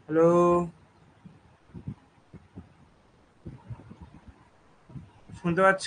Hello, শুনতে পাচ্ছ?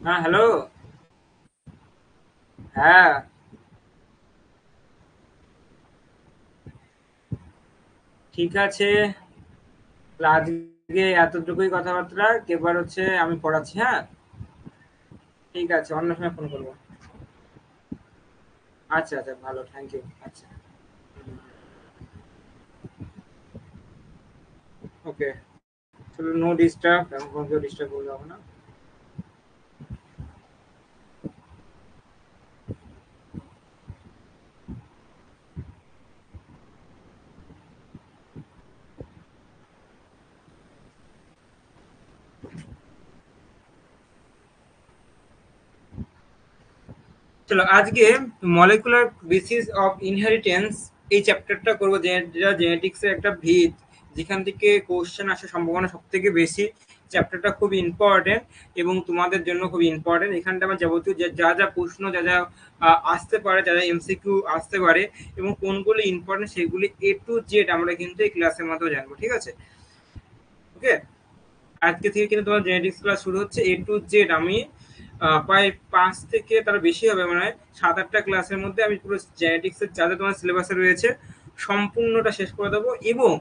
হ্যাঁ, হ্যালো। হ্যাঁ, ঠিক আছে। তাহলে আজকে এতটুকুই কথাবার্তা। এবার হচ্ছে আমি পড়াচ্ছি, হ্যাঁ? ঠিক আছে, অন্য সময় ফোন করবো। আচ্ছা, আচ্ছা, ভালো, থ্যাংক ইউ। আচ্ছা, ওকে। চলো, নো ডিস্টার্ব। আমি ফোনকেও ডিস্টার্ব করে যাবো না। চলো, আজকে মলিকুলার বেসিস অফ ইনহেরিটেন্স এই চ্যাপ্টারটা করবো, যেটা জেনেটিক্সের একটা ভিত, যেখান থেকে কোশ্চেন আসার সম্ভাবনা সব থেকে বেশি। চ্যাপ্টারটা খুব ইম্পর্টেন্ট এবং তোমাদের জন্য খুব ইম্পর্টেন্ট। এখানটা আমার যাবতীয় যা যা প্রশ্ন, যা যা আসতে পারে, যা যা এমসিকিউ আসতে পারে এবং কোনগুলি ইম্পর্টেন্ট সেগুলি A to Z আমরা কিন্তু এই ক্লাসের মাধ্যমে জানবো, ঠিক আছে? ওকে। আজকে থেকে কিন্তু তোমার জেনেটিক্স ক্লাস শুরু হচ্ছে A to Z। আমি প্রায় 5 থেকে তার বেশি হবে, মানে 7-8টা ক্লাসের মধ্যে আমি পুরো জেনেটিক্সের যা যা তোমার সিলেবাসে রয়েছে সম্পূর্ণটা শেষ করে দেবো এবং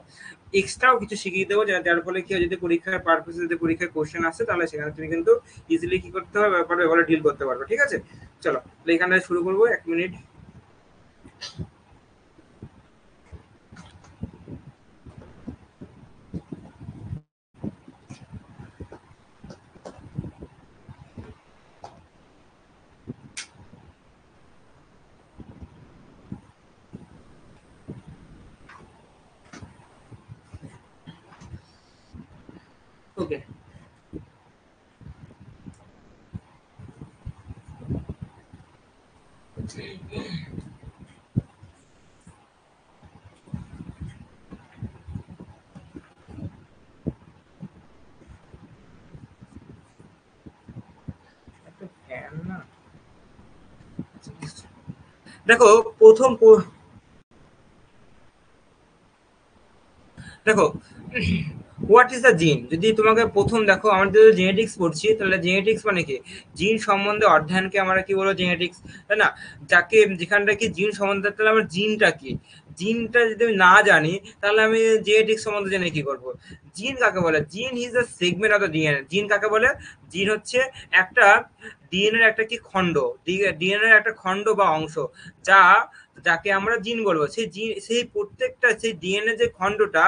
এক্সট্রাও কিছু শিখিয়ে দেবো, যার ফলে কি হয়, যদি পরীক্ষার পারপাসে যদি পরীক্ষায় কোশ্চেন আসে তাহলে সেখানে তুমি কিন্তু ইজিলি কি করতে হবে, ব্যাপারে এভাবে ডিল করতে পারবে, ঠিক আছে? চলো, তাহলে এখানটা শুরু করবো, 1 মিনিট। ওকে। ফ্যান না। দেখো, প্রথম দেখো, হোয়াট ইজ দ্য জিন? যদি তোমাকে প্রথম দেখো, আমরা যদি জেনেটিক্স পড়ছি, তাহলে জেনেটিক্স মানে কি? জিন সম্বন্ধে অধ্যয়নকে আমরা কি বলবো? জেনেটিক্স, তাই না? যাকে যেখানটা কি জিন সম্বন্ধে, তাহলে আমার জিনটা কি? জিনটা যদি আমি না জানি, তাহলে আমি জেনেটিক্স সম্বন্ধে জেনে কি করব? জিন কাকে বলে? জিন is the segment of the DNA. জিন কাকে বলে? জিন হচ্ছে একটা ডিএনএর একটা কি খণ্ড, ডিএনএর একটা খণ্ড বা অংশ, যা যাকে আমরা জিন বলবো। সেই জিন, সেই প্রত্যেকটা সেই ডিএনএ যে খণ্ডটা,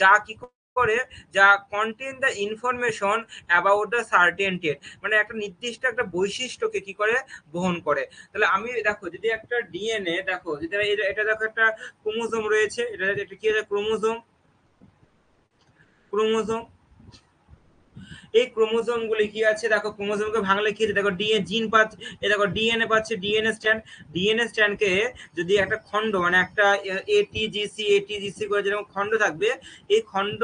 যা কি করে, যা contain the information about the certain TET, মানে একটা নির্দিষ্ট একটা বৈশিষ্ট্যকে কি করে বহন করে। তাহলে আমি দেখো, যদি একটা ডিএনএ দেখো, যদি এটা দেখো, একটা ক্রোমোজোম রয়েছে, এটা কি ক্রোমোজোম, ক্রোমোজোম। এই ক্রোমোজোম গুলি কি আছে দেখো, ক্রোমোজোমকে ভাঙলে কি আছে দেখো, ডিএনএ জিন পাচ্ছে, এই দেখো ডিএনএ পাচ্ছে, ডিএনএ স্ট্র্যান্ড। ডিএনএ স্ট্র্যান্ডকে যদি একটা খণ্ড, মানে একটা এটিজিসি এটিজিসি করে যেরকম খণ্ড থাকবে, এই খণ্ড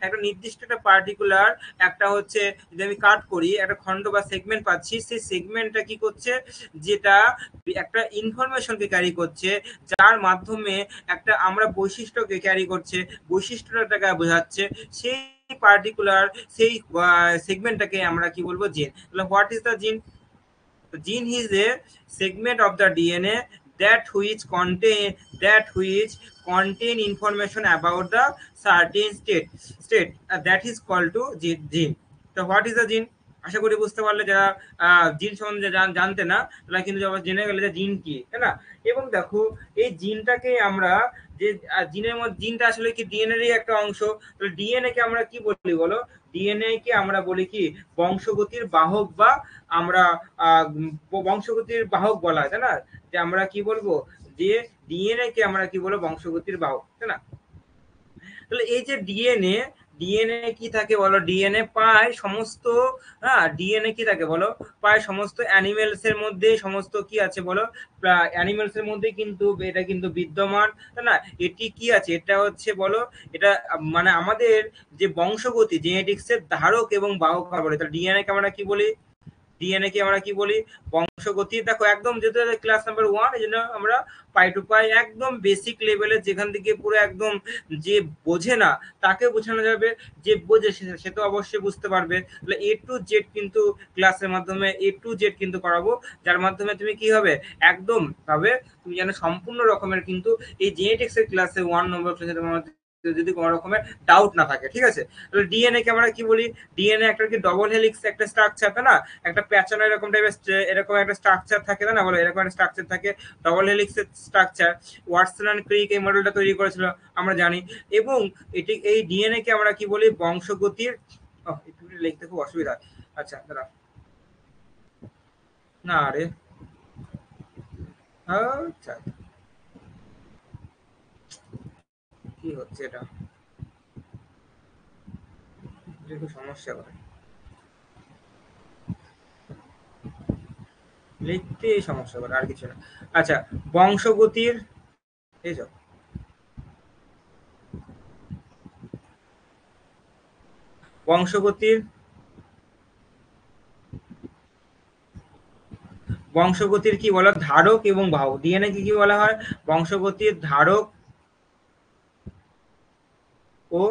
একটা নির্দিষ্ট একটা পার্টিকুলার একটা হচ্ছে, যদি আমি কাট করি, একটা খণ্ড বা সেগমেন্ট পাচ্ছি, সেই সেগমেন্টটা কি করছে, যেটা একটা ইনফরমেশনকে ক্যারি করছে, যার মাধ্যমে একটা আমরা বৈশিষ্ট্যকে ক্যারি করছে, বৈশিষ্ট্যটাকে বোঝাচ্ছে, সেই পার্টিকুলার সেই সেগমেন্টটাকে আমরা কি বলবো? জিন। তাহলে হোয়াট ইজ দ্য জিন? Gene is a segment of the DNA that which contain information about the certain state that is called to gene. So what is the gene? আশা করি বুঝতে পারলে, যারা জিন সম্বন্ধে জানতে না, তারা কিন্তু জেনে গেলে যে জিন কি, তাই না? এবং দেখো, এই জিনটাকে আমরা যে জিনের মধ্যে, জিনটা আসলে কি ডিএনএরই একটা অংশ। তাহলে ডিএনএ কে আমরা কি বলি বলো? ডিএনএ কে আমরা বলি কি? বংশগতির বাহক, বা আমরা বংশগতির বাহক বলা হয়, তাই না? যে আমরা কি বলবো, যে ডিএনএ কে আমরা কি বলবো? বংশগতির বাহক, তাই না? তাহলে এই যে ডিএনএ, ডিএনএ কি থাকে বলো? ডিএনএ প্রায় সমস্ত, হ্যাঁ, ডিএনএ কি থাকে বলো? প্রায় সমস্ত অ্যানিমেলস এর মধ্যে, সমস্ত কি আছে বলো? অ্যানিমেলস এর মধ্যে কিন্তু এটা কিন্তু বিদ্যমান, তাই না? এটি কি আছে? এটা হচ্ছে বলো, এটা মানে আমাদের যে বংশগতি, জেনেটিক্স এর ধারক এবং বাহক বলে। তাহলে ডিএনএ কে আমরা কি বলি? ডিএনএ কে আমরা কি বলি? বংশগতি। দেখো একদম, যেহেতু ক্লাস নাম্বার 1, এই জন্য আমরা পাই টু পাই একদম বেসিক লেভেলে, যেখান থেকে পুরো একদম, যে বোঝে না তাকে বোঝানো যাবে, যে বোঝে সে তো অবশ্যই বুঝতে পারবে। তাহলে এ টু জেড কিন্তু ক্লাসের মাধ্যমে এ টু জেড কিন্তু করাবো, যার মাধ্যমে তুমি কি হবে, একদম ভাবে তুমি যেন সম্পূর্ণ রকমের কিন্তু এই জেনেটিক্স এর ক্লাসে 1 নম্বর ক্লাসে তোমার যদি কোনো রকমের ডাউট না থাকে, ঠিক আছে? তাহলে ডিএনএ কে আমরা কি বলি? ডিএনএ একটা কি ডবল হেলিক্স একটা স্ট্রাকচার, তাই না? একটা প্যাচানো এরকম টাইপের এরকম একটা স্ট্রাকচার থাকে, তাই না? বলো, এরকম একটা স্ট্রাকচার থাকে, ডবল হেলিক্স এর স্ট্রাকচার। ওয়াটসন এন্ড ক্রিক এই মডেলটা তৈরি করেছিল, আমরা জানি। এবং এটি, এই ডিএনএ কে আমরা কি বলি? বংশগতির, একটু লিখতে খুব অসুবিধা। আচ্ছা দাঁড়া, না রে, আচ্ছা, কি হচ্ছে এটা? এটা একটু সমস্যা করে, লিখতে সমস্যা করে, আর কিছু না। আচ্ছা, বংশগতির, এই যাও, বংশগতির, বংশগতির কি বলা? ধারক এবং বাহক। ডিএনএ কে কি বলা হয়? বংশগতির ধারক ও,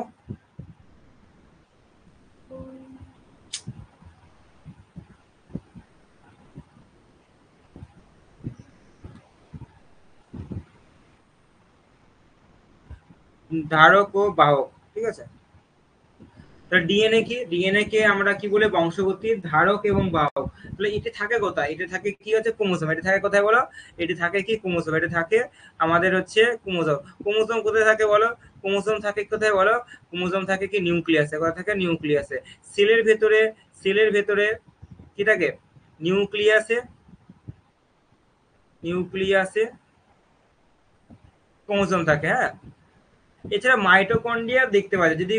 ধারক ও বাহক, ঠিক আছে? তাহলে ডিএনএ কি? ডিএনএ কে আমরা কি বলে? বংশগতির ধারক এবং বাহক। তাহলে এটি থাকে কোথায়? এটা থাকে কি হচ্ছে ক্রোমোসোম। এটা থাকে কোথায় বলো? এটি থাকে কি ক্রোমোসোম। এটা থাকে আমাদের হচ্ছে ক্রোমোসোম। ক্রোমোসোম কোথায় থাকে বলো? ক্রোমোসোম থাকে কোথায় বলো? ক্রোমোসোম থাকে কি নিউক্লিয়াসে। কোথায় থাকে? নিউক্লিয়াসে। সেলের ভেতরে, সেলের ভেতরে কি থাকে? নিউক্লিয়াসে, নিউক্লিয়াসে ক্রোমোসোম থাকে, হ্যাঁ। এছাড়া মাইটোকন্ড্রিয়া দেখতে পাওয়া যায়, যদি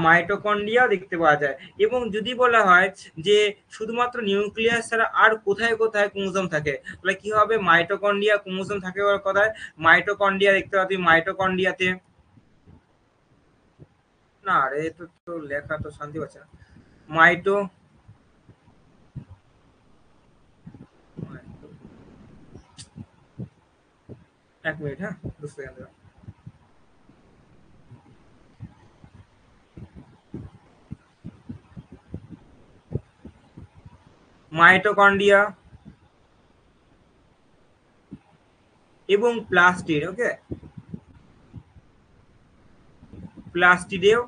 মাইটোকন্ড্রিয়া দেখতে পাওয়া যায়। এবং যদি বলা হয় যে শুধুমাত্র নিউক্লিয়াস ছাড়া আর কোথায় কোথায় ক্রোমোসোম থাকে, তাহলে কি হবে? মাইটোকন্ড্রিয়া ক্রোমোসোম থাকে বলার কথায়, মাইটোকন্ড্রিয়া দেখতে পাচ্ছি, মাইটোকন্ড্রিয়াতে। না রে, তো তো লেখা তো শান্তি পাচ্ছে না। মাইটো, 1 মিনিট, হ্যাঁ, বুঝতে গেল। মাইটোকন্ড্রিয়া এবং প্লাস্টিড। ওকে, প্লাস্টিডেও,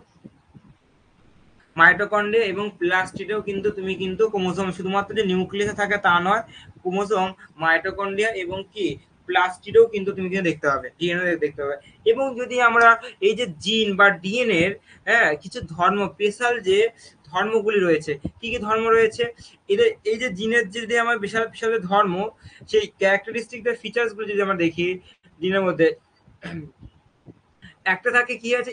মাইটোকন্ড্রিয়া এবং প্লাস্টিডেও কিন্তু তুমি কিন্তু ক্রোমোসোম শুধুমাত্র যে নিউক্লিয়াসে থাকে তা নয়, ক্রোমোসোম মাইটোকন্ড্রিয়া এবং কি প্লাস্টিডেও কিন্তু তুমি কিন্তু দেখতে পাবে, ডিএনএ দেখতে পাবে। এবং যদি আমরা এই যে জিন বা ডিএনএ এর কিছু ধর্ম, স্পেশাল যে ধর্মগুলি রয়েছে, কি কি ধর্ম রয়েছে, এদের এই যে জিনের যদি আমার বিশাল বিশাল ধর্ম, সেই ক্যারেক্টারিস্টিক ফিচার্স গুলো যদি আমরা দেখি জিনের মধ্যে, একটা থাকে কি আছে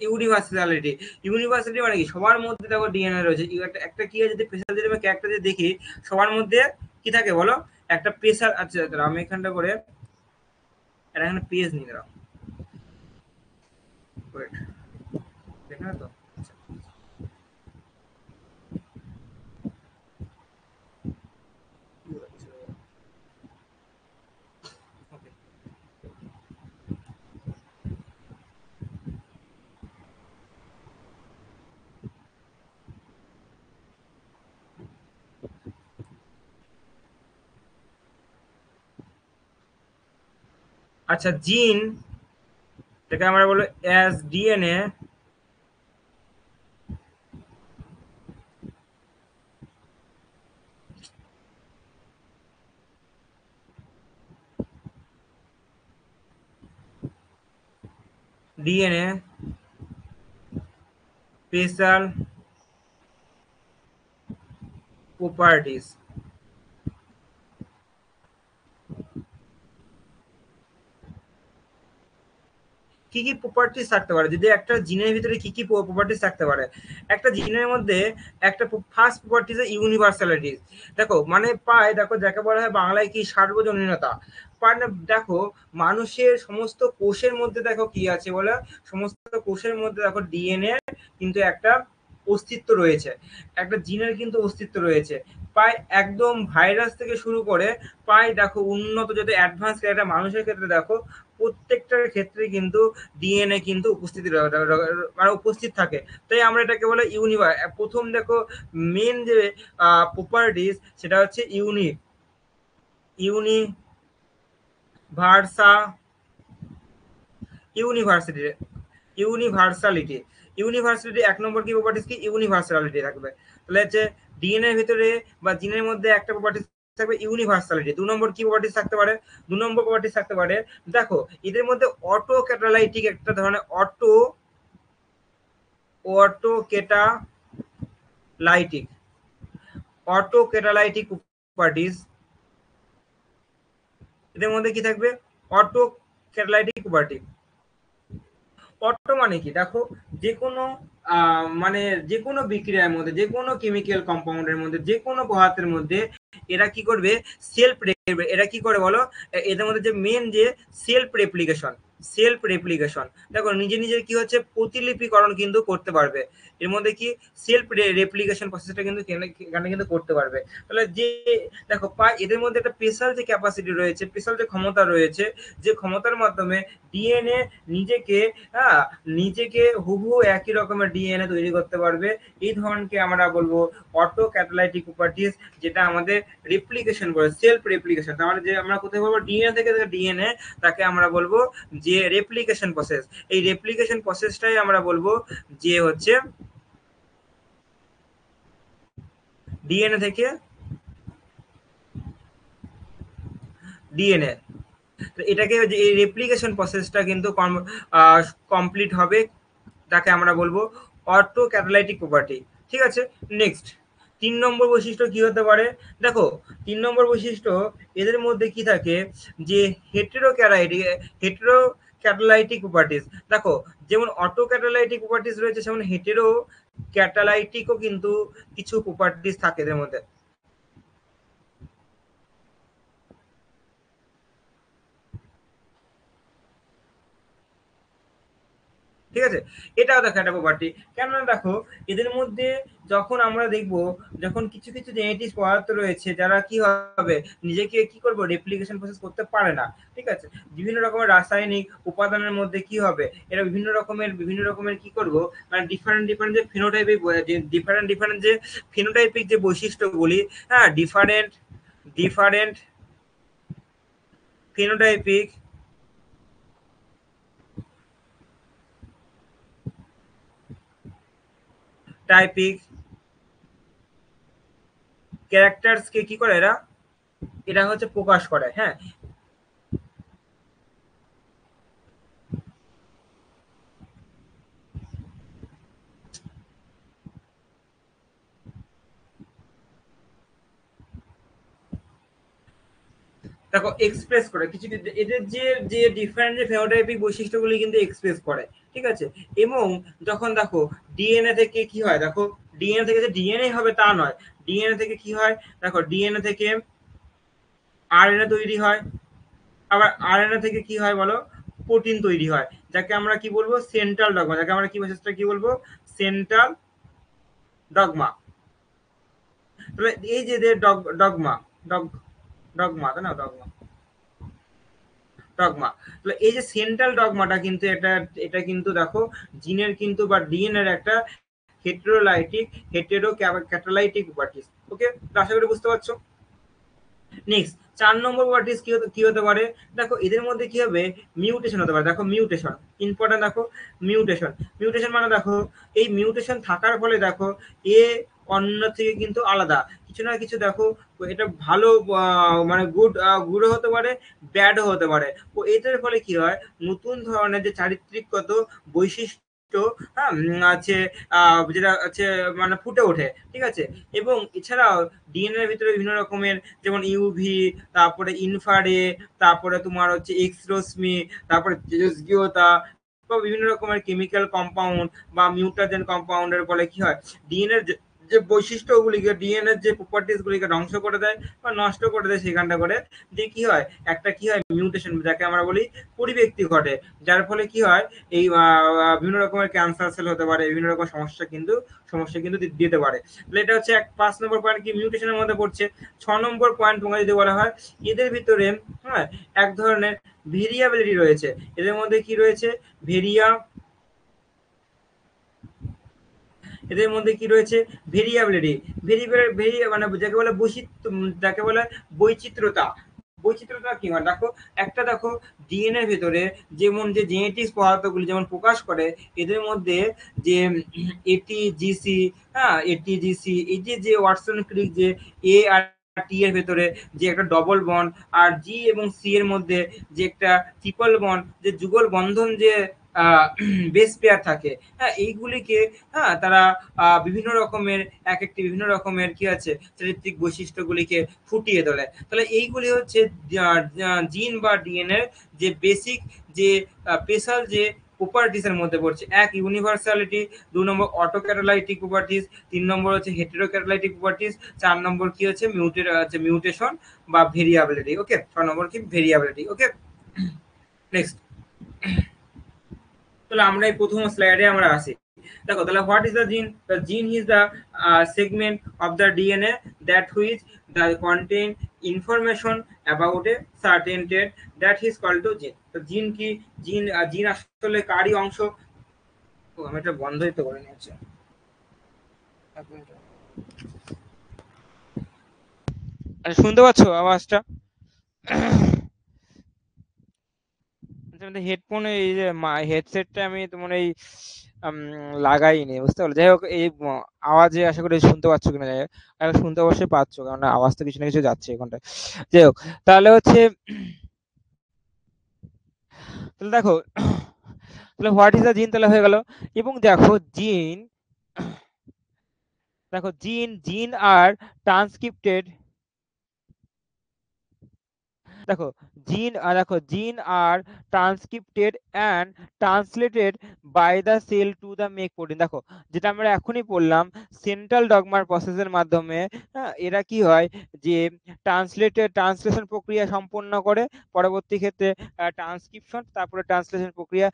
ইউনিভার্সালিটি। ইউনিভার্সালিটি মানে কি সবার মধ্যে দেখো ডিএনএ রয়েছে। একটা কি আছে, যদি স্পেশাল যদি আমি ক্যারেক্টার যদি দেখি, সবার মধ্যে কি থাকে বলো, একটা স্পেশাল। আচ্ছা দাঁড়াও, আমি এখানটা করে এটা এখানে পেজ নিয়ে দাঁড়াও, ওয়েট, দেখে না তো। আচ্ছা, ওকে। আচ্ছা, জিন, যেটাকে আমরা বলো as DNA, DNA special properties. কি কি প্রপার্টিস থাকতে পারে, যদি একটা জিনের ভিতরে কি কি প্রপার্টিস থাকতে পারে, একটা জিনের মধ্যে একটা ফার্স্ট প্রপার্টিস ইউনিভার্সালিটিস। দেখো মানে পায়, দেখো যাকে বলা হয় বাংলায় কি সার্বজনীনতা। মানে দেখো মানুষের সমস্ত কোষের মধ্যে দেখো কি আছে বলে, সমস্ত কোষের মধ্যে দেখো ডিএনএ কিন্তু একটা অস্তিত্ব রয়েছে, একটা জিনের কিন্তু অস্তিত্ব রয়েছে। প্রায় একদম ভাইরাস থেকে শুরু করে প্রায় দেখো উন্নত যদি অ্যাডভান্স একটা মানুষের ক্ষেত্রে দেখো, প্রত্যেকটার ক্ষেত্রে কিন্তু ডিএনএ কিন্তু মানে উপস্থিত থাকে। তাই আমরা এটাকে বলে ইউনিভার। প্রথম দেখো মেন যে প্রপার্টিস, সেটা হচ্ছে ইউনিভার্সা ইউনিভার্সিটি ইউনিভার্সালিটি। ইউনিভার্সালিটি এক নম্বর কি প্রপার্টিস, কি ইউনিভার্সালিটি থাকবে। তাহলে হচ্ছে ডিএনএর ভিতরে বা জিনের মধ্যে একটা প্রপার্টিস থাকবে ইউনিভার্সালিটি। দু নম্বর কি প্রপার্টিস থাকতে পারে, দু নম্বর প্রপার্টিস থাকতে পারে, দেখো এদের মধ্যে অটো ক্যাটালাইটিক একটা ধরনের auto catalytic auto catalytic properties. এদের মধ্যে কি থাকবে, অটো ক্যাটালাইটিক প্রপার্টি। অটো মানে কি দেখো, যে কোনো মানে যে কোনো বিক্রিয়ার মধ্যে, যে কোনো কেমিক্যাল কম্পাউন্ডের মধ্যে, যে কোনো পদার্থের মধ্যে এরা কি করবে, সেলফ, এরা কি করে বলো, এদের মধ্যে যে মেন যে সেলফ রেপ্লিকেশন দেখো, নিজে নিজে কি হচ্ছে প্রতিলিপিকরণ কিন্তু করতে পারবে। এর মধ্যে কি সেলফ রেপ্লিকেশন প্রসেসটা কিন্তু এখানে কিন্তু করতে পারবে। তাহলে যে দেখো এদের মধ্যে একটা স্পেশাল যে ক্যাপাসিটি রয়েছে, স্পেশাল যে ক্ষমতা রয়েছে, যে ক্ষমতার মাধ্যমে ডিএনএ নিজেকে, হ্যাঁ, নিজেকে হুবহু একই রকমের ডিএনএ তৈরি করতে পারবে। এই ধরনকে আমরা বলবো অটো ক্যাটালাইটিক প্রপার্টিস, যেটা আমাদের রেপ্লিকেশন বলে, সেলফ রেপ্লিকেশন। তাহলে যে আমরা কোথায় বলবো ডিএনএ থেকে ডিএনএ, তাকে আমরা বলবো যে রেপ্লিকেশন প্রসেস। এই রেপ্লিকেশন প্রসেসটাই আমরা বলবো যে হচ্ছে ডিএনএ থেকে ডিএনএ। তো এটাকে যে এই রেপ্লিকেশন প্রসেসটা কিন্তু কমপ্লিট হবে, তাকে আমরা বলবো অটো ক্যাটালাইটিক প্রপার্টি। ঠিক আছে, নেক্সট 3 নম্বর বৈশিষ্ট্য কি হতে পারে, দেখো 3 নম্বর বৈশিষ্ট্য, এদের মধ্যে কি থাকে, যে হেটেরো ক্যাটালাইটিক প্রপার্টিস। দেখো যেমন অটো ক্যাটালাইটিক প্রপার্টিস রয়েছে, যেমন হেটেরো ক্যাটালাইটিকও কিন্তু কিছু প্রপার্টিস থাকে এদের মধ্যে। ঠিক আছে, এটাও দেখো একটা প্রপার্টি। কেননা দেখো এদের মধ্যে যখন আমরা দেখব, যখন কিছু কিছু জেনেটিক পদার্থ রয়েছে যারা কি হবে, নিজেকে কি করবো রেপ্লিকেশন প্রসেস করতে পারে না। ঠিক আছে, বিভিন্ন রকমের রাসায়নিক উপাদানের মধ্যে কি হবে, এরা বিভিন্ন রকমের কি করব, মানে ডিফারেন্ট ডিফারেন্ট যে ফিনোটাইপিক, যে ডিফারেন্ট ডিফারেন্ট যে ফিনোটাইপিক যে বৈশিষ্ট্যগুলি, হ্যাঁ, ডিফারেন্ট ডিফারেন্ট ফিনোটাইপিক টাইপিক ক্যারেক্টার্স কে কি করে এরা, এটা হচ্ছে প্রকাশ করে। হ্যাঁ, দেখো এক্সপ্রেস করে কিছু কিছু এদের যে যে ডিফারেন্ট যে ফেনোটাইপিক বৈশিষ্ট্যগুলি কিন্তু এক্সপ্রেস করে। ঠিক আছে, এবং যখন দেখো ডিএনএ থেকে কি হয়, দেখো ডিএনএ থেকে যে ডিএনএ হবে তা নয়, ডিএনএ থেকে কি হয়, দেখো ডিএনএ থেকে আরএনএ তৈরি হয়, আবার আরএনএ থেকে কি হয় বলো, প্রোটিন তৈরি হয়, যাকে আমরা কি বলবো সেন্ট্রাল ডগমা, যাকে আমরা কি ভাষাটা কি বলবো, সেন্ট্রাল ডগমা। তাহলে এই যে ডগমা, ডগ ডগমা তাই না, ডগমা ডগমা, তাহলে এই যে সেন্ট্রাল ডগমাটা কিন্তু এটা, এটা কিন্তু দেখো জিনের কিন্তু বা ডিএনএর একটা হেটেরোলাইটিক হেটেরো ক্যাটালাইটিক প্রপার্টিজ। ওকে, আশা করি বুঝতে পারছো। নেক্সট 4 নম্বর প্রপার্টিজ কি হতে পারে, দেখো এদের মধ্যে কি হবে, মিউটেশন হতে পারে। দেখো মিউটেশন ইম্পর্টেন্ট, দেখো মিউটেশন, মিউটেশন মানে দেখো এই মিউটেশন থাকার ফলে দেখো এ অন্য থেকে কিন্তু আলাদা কিছু না কিছু, দেখো এটা ভালো মানে গুডও হতে পারে, ব্যাডও হতে পারে। ও এটার ফলে কি হয়, নতুন ধরনের যে চারিত্রিকগত বৈশিষ্ট্য, হ্যাঁ, আছে, যেটা আছে মানে ফুটে ওঠে। ঠিক আছে, এবং এছাড়াও ডিএনএ এর ভিতরে বিভিন্ন রকমের, যেমন ইউভি, তারপরে ইনফ্রারে, তারপরে তোমার হচ্ছে এক্স রশ্মি, তারপরে তেজস্ক্রিয়তা, বা বিভিন্ন রকমের কেমিক্যাল কম্পাউন্ড বা মিউটাজেন কম্পাউন্ডের ফলে কি হয়, ডিএনএ যে বৈশিষ্ট্যগুলিকে, ডিএনএ যে প্রপার্টিস গুলিকে ধ্বংস করে দেয় বা নষ্ট করে দেয় সেখানটা করে, যে কি হয় একটা কি হয় মিউটেশন, যাকে আমরা বলি পরিব্যক্তি ঘটে, যার ফলে কি হয় এই বিভিন্ন রকমের ক্যান্সার সেল হতে পারে, বিভিন্ন রকম সমস্যা কিন্তু দিতে পারে। তাহলে এটা হচ্ছে 5 নম্বর পয়েন্ট কি মিউটেশনের মধ্যে পড়ছে। 6 নম্বর পয়েন্ট তোমাকে যদি বলা হয়, এদের ভিতরে, হ্যাঁ, এক ধরনের ভেরিয়াবিলিটি রয়েছে। এদের মধ্যে কি রয়েছে, ভেরিয়া এদের মধ্যে কি রয়েছে, ভেরিয়াবিলিটি, মানে যাকে বলে বৈচিত্র্য, যাকে বলে বৈচিত্র্যতা। বৈচিত্র্যতা কি হয়, দেখো একটা দেখো ডিএনএর ভিতরে যেমন যে জেনেটিক্স পদার্থগুলি যেমন প্রকাশ করে, এদের মধ্যে যে এটিজিসি, হ্যাঁ এটিজিসি, এই যে যে ওয়াটসন ক্রিক, যে এ আর টি এর ভেতরে যে একটা ডবল বন্ড, আর জি এবং সি এর মধ্যে যে একটা ট্রিপল বন্ড, যে যুগল বন্ধন, যে বেস পেয়ার থাকে, হ্যাঁ এইগুলিকে, হ্যাঁ তারা বিভিন্ন রকমের এক একটি বিভিন্ন রকমের কি আছে চারিত্রিক বৈশিষ্ট্যগুলিকে ফুটিয়ে তোলে। তাহলে এইগুলি হচ্ছে জিন বা ডিএনএ যে বেসিক, যে স্পেশাল যে প্রপার্টিস এর মধ্যে পড়ছে। এক ইউনিভার্সালিটি, 2 নম্বর অটো ক্যাটালাইটিক প্রপার্টিস, 3 নম্বর হচ্ছে হেটেরো ক্যাটালাইটিক প্রপার্টিস, 4 নম্বর কি হচ্ছে মিউটেশন বা ভেরিয়াবিলিটি। ওকে, 6 নম্বর কি ভেরিয়াবিলিটি। ওকে, নেক্সট, তাহলে আমরা এই প্রথম স্লাইডে আমরা আসি। দেখো তাহলে what is the gene, the gene is the segment of the DNA that which the contain information about a certain trait that is called to gene. তো জিন কি, জিন আসলে কারই অংশ। ও, আমি এটা বন্ধই তো করে নিয়েছি। এক মিনিট। আচ্ছা, শুনতে পাচ্ছ আওয়াজটা? হেডফোন, এই যে হেডসেটটা আমি তোমার এই লাগাইনি, বুঝতে পারলে। যাই হোক, এই আওয়াজে আশা করি শুনতে পাচ্ছ কিনা, যাই হোক এখন শুনতে অবশ্যই পাচ্ছ, কারণ আওয়াজ তো কিছু না কিছু যাচ্ছে এখানটায়। যাই হোক, তাহলে হচ্ছে, তাহলে দেখো তাহলে হোয়াট ইজ দ্য জিন তাহলে হয়ে গেল। এবং দেখো জিন, জিন আর ট্রান্সক্রিপ্টেড দেখো জিন আর transcripted and translated by the cell to the make protein. দেখো যেটা আমরা এখনই পড়লাম, সেন্ট্রাল ডগমার প্রসেসের মাধ্যমে এরা কি হয় যে ট্রান্সলেশন প্রক্রিয়া সম্পন্ন করে, পরবর্তী ক্ষেত্রে ট্রান্সক্রিপশন, তারপরে ট্রান্সলেশন প্রক্রিয়া,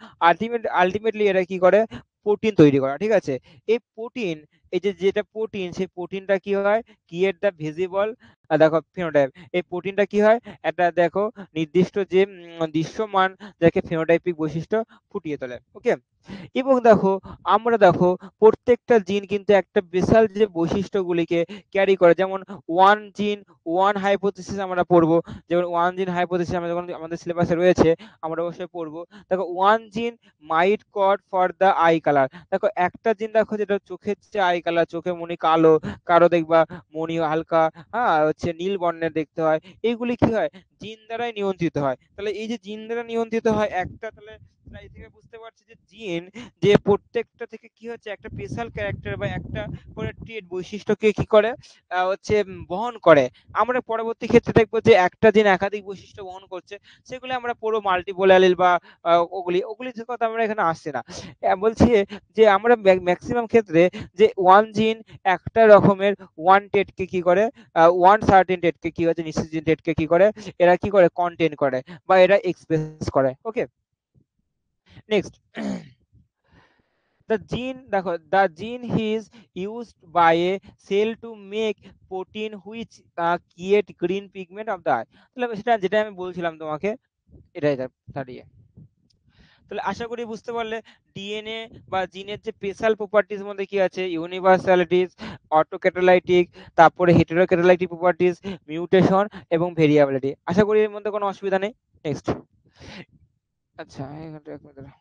আলটিমেটলি এরা কি করে, প্রোটিন তৈরি করা। ঠিক আছে, এই প্রোটিন, এই যে যেটা প্রোটিন, সেই প্রোটিনটা কি হয়, ক্রিয়েট দ্য ভিজিবল, দেখো ফিনোটাইপ, এই প্রোটিনটা কি হয়, একটা দেখো নির্দিষ্ট যে দৃশ্যমান যাকে ফিনোটাইপিক বৈশিষ্ট্য ফুটিয়ে তোলে। ওকে, এবং দেখো আমরা দেখো প্রত্যেকটা জিন কিন্তু একটা বিশাল যে বৈশিষ্ট্যগুলিকে ক্যারি করে, যেমন ওয়ান জিন ওয়ান হাইপোথিসিস আমরা পড়বো, যেমন ওয়ান জিন হাইপোথিসিস আমরা যখন আমাদের সিলেবাসে রয়েছে আমরা অবশ্যই পড়বো। দেখো one gene might code for the eye colour, দেখো একটা জিন দেখো যেটা চোখের যে আই কালার, চোখে মনি কালো, কারো দেখবা মনি হালকা হচ্ছে নীল বর্ণের দেখতে হয়, এইগুলি কি হয়, জিন দ্বারাই নিয়ন্ত্রিত হয়। তাহলে এই যে জিন দ্বারা নিয়ন্ত্রিত হয় একটা, তাহলে এই থেকে বুঝতে পারছি যে জিন যে প্রত্যেকটা থেকে কি হচ্ছে একটা স্পেশাল ক্যারেক্টার বা একটা করে ট্রেট বৈশিষ্ট্যকে কি করে হচ্ছে বহন করে। আমরা পরবর্তী ক্ষেত্রে দেখবো যে একটা জিন একাধিক বৈশিষ্ট্য বহন করছে, সেগুলো আমরা পুরো মাল্টিপল অ্যালিল বা ওগুলি কথা আমরা এখানে আসছে না। বলছি যে আমরা ম্যাক্সিমাম ক্ষেত্রে যে ওয়ান জিন একটা রকমের ওয়ান টেটকে কি করে, ওয়ান সার্টেন টেটকে কি হচ্ছে, নিশ্চিত টেটকে কি করে, এরা কি করে কন্টেন করে বা এরা এক্সপ্রেস করে। ওকে, next, the gene is used by a cell to make protein which create green pigment of the eye। তাহলে সেটা যেটা আমি বলছিলাম তোমাকে, এটাই দাঁড়িয়ে। তাহলে আশা করি বুঝতে পারলে ডিএনএ বা জিনের যে স্পেশাল প্রপার্টিজ মধ্যে কি আছে, ইউনিভার্সালিটিস, অটোক্যাটালাইটিক, তারপরে হেটেরোক্যাটালাইটিক প্রপার্টিজ, মিউটেশন এবং ভেরিয়েবিলিটি। আশা করি এর মধ্যে কোনো অসুবিধা নেই। নেক্সট, আচ্ছা এক মিনিট দাঁড়াও।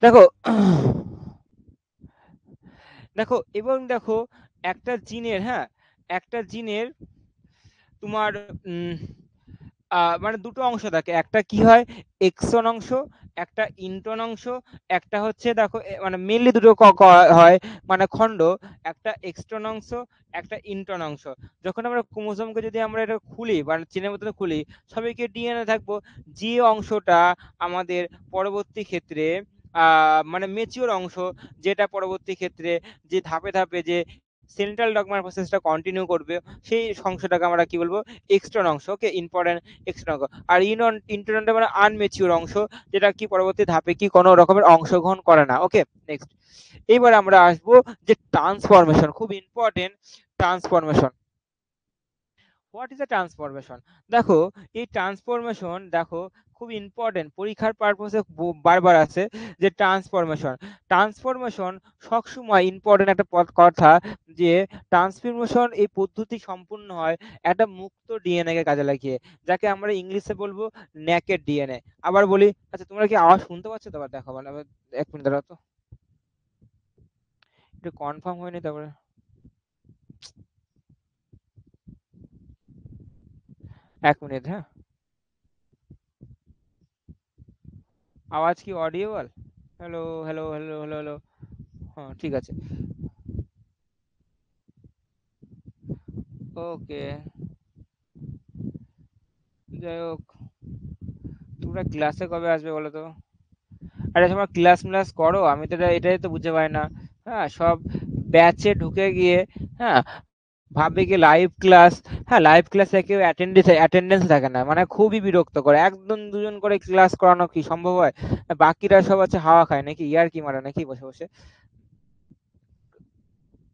দেখো দেখো এবং দেখো একটা জিনের, একটা জিনের তোমার মানে দুটো অংশ থাকে, একটা কি হয় এক্সন অংশ, একটা ইন্টন অংশ, একটা হচ্ছে দেখো মানে মেনলি দুটো হয় মানে খণ্ড, একটা এক্সট্রন অংশ, একটা ইন্টন অংশ। যখন আমরা ক্রোমোসোমকে যদি আমরা এটা খুলি মানে চেনের মধ্যে খুলি, সবাইকে ডিএনএ থাকবো, যে অংশটা আমাদের পরবর্তী ক্ষেত্রে মানে মেচিওর অংশ, যেটা পরবর্তী ক্ষেত্রে যে ধাপে ধাপে যে সেন্ট্রাল ডগমার প্রসেসটা কন্টিনিউ করবে, সেই অংশটাকে আমরা কি বলবো, এক্সট্রন অংশ। ওকে, ইম্পর্টেন্ট এক্সট্রন অংশ। আর ইন্টরনটা মানে আনমেচিওর অংশ, যেটা কি পরবর্তী ধাপে কি কোনো রকমের অংশগ্রহণ করে না। ওকে, নেক্সট, এইবার আমরা আসবো যে ট্রান্সফরমেশন, খুব important transformation. What is a transformation? দেখো এই ট্রান্সফরমেশন দেখো খুব ইম্পর্টেন্ট, পরীক্ষার পারপসে বারবার আছে যে ট্রান্সফরমেশন সবসময় ইম্পর্টেন্ট একটা কথা, যে ট্রান্সফরমেশন এই পদ্ধতি সম্পূর্ণ হয় একটা মুক্ত ডিএনএ কে কাজে লাগিয়ে, যাকে আমরা ইংলিশে বলবো নেকেড ডিএনএ। আবার বলি, আচ্ছা তোমরা কি আওয়াজ শুনতে পাচ্ছ তো? আবার দেখো মানে এক মিনিট দাঁড়াও তো, একটু কনফার্ম হয়নি, তারপরে এক মিনিট। আওয়াজ কি audible? Hello hello hello hello hello. হ্যাঁ ঠিক আছে। ওকে, যাই হোক, তোমরা ক্লাসে কবে আসবে বলো তো? আরে তোমরা ক্লাস ক্লাস করো, আমি তো এটাই তো বুঝতে পারি না। সব ব্যাচে ঢুকে গিয়ে হ্যাঁ ভাবে কি লাইভ ক্লাস, লাইভ ক্লাসে কেউ অ্যাটেন্ডেন্স থাকে না, মানে খুবই বিরক্ত করে, একজন দুজন করে ক্লাস করানো কি সম্ভব হয়? বাকিরা সব আছে হাওয়া খায় নাকি, ইয়ার কি মারে নাকি বসে বসে,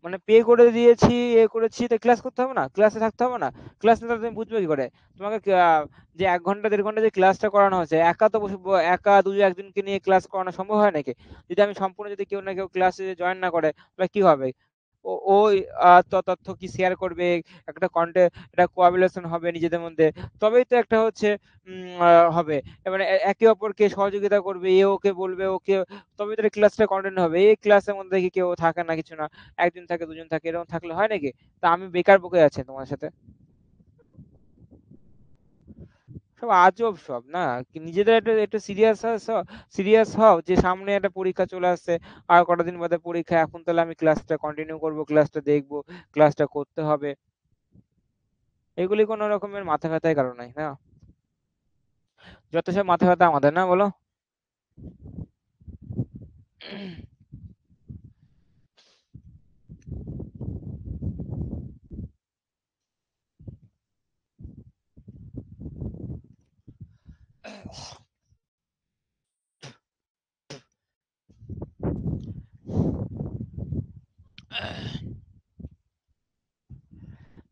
মানে পে করে দিয়েছি, এ করেছি, তো ক্লাস করতে হবে না, ক্লাসে থাকতে হবে না? ক্লাস না তুমি বুঝবে কি করে? তোমাকে যে 1 ঘন্টা 1.5 ঘন্টা যে ক্লাসটা করানো হচ্ছে, একা তো বসে একা একজনকে নিয়ে ক্লাস করানো সম্ভব হয় নাকি? যদি আমি সম্পূর্ণ যদি কেউ না কেউ ক্লাসে জয়েন না করে, তাহলে কি হবে? ওই তথ্য কি শেয়ার করবে, একটা একটা কোঅ্যাবিলেশন হবে নিজেদের মধ্যে, তবেই তো একটা হচ্ছে হবে, মানে একে অপরকে সহযোগিতা করবে, এ ওকে বলবে, ওকে, তবেই তো ক্লাসটা কন্টিনিউ হবে। এই ক্লাসের মধ্যে কি কেউ থাকে না, কিছু না, একজন থাকে দুজন থাকে, এরকম থাকলে হয় নাকি? তা আমি বেকার বকে আছি তোমার সাথে। সব আজব সব না, নিজেদের একটা একটু সিরিয়াস হও যে সামনে একটা পরীক্ষা চলে আসছে, আর কটা দিন বাদে পরীক্ষা, এখন তাহলে আমি ক্লাসটা কন্টিনিউ করব, ক্লাসটা দেখব, ক্লাসটা করতে হবে, এগুলি কোনো রকমের মাথা ব্যথার কারণ নাই না, যত সব মাথা ব্যথা আমাদের, না বলো?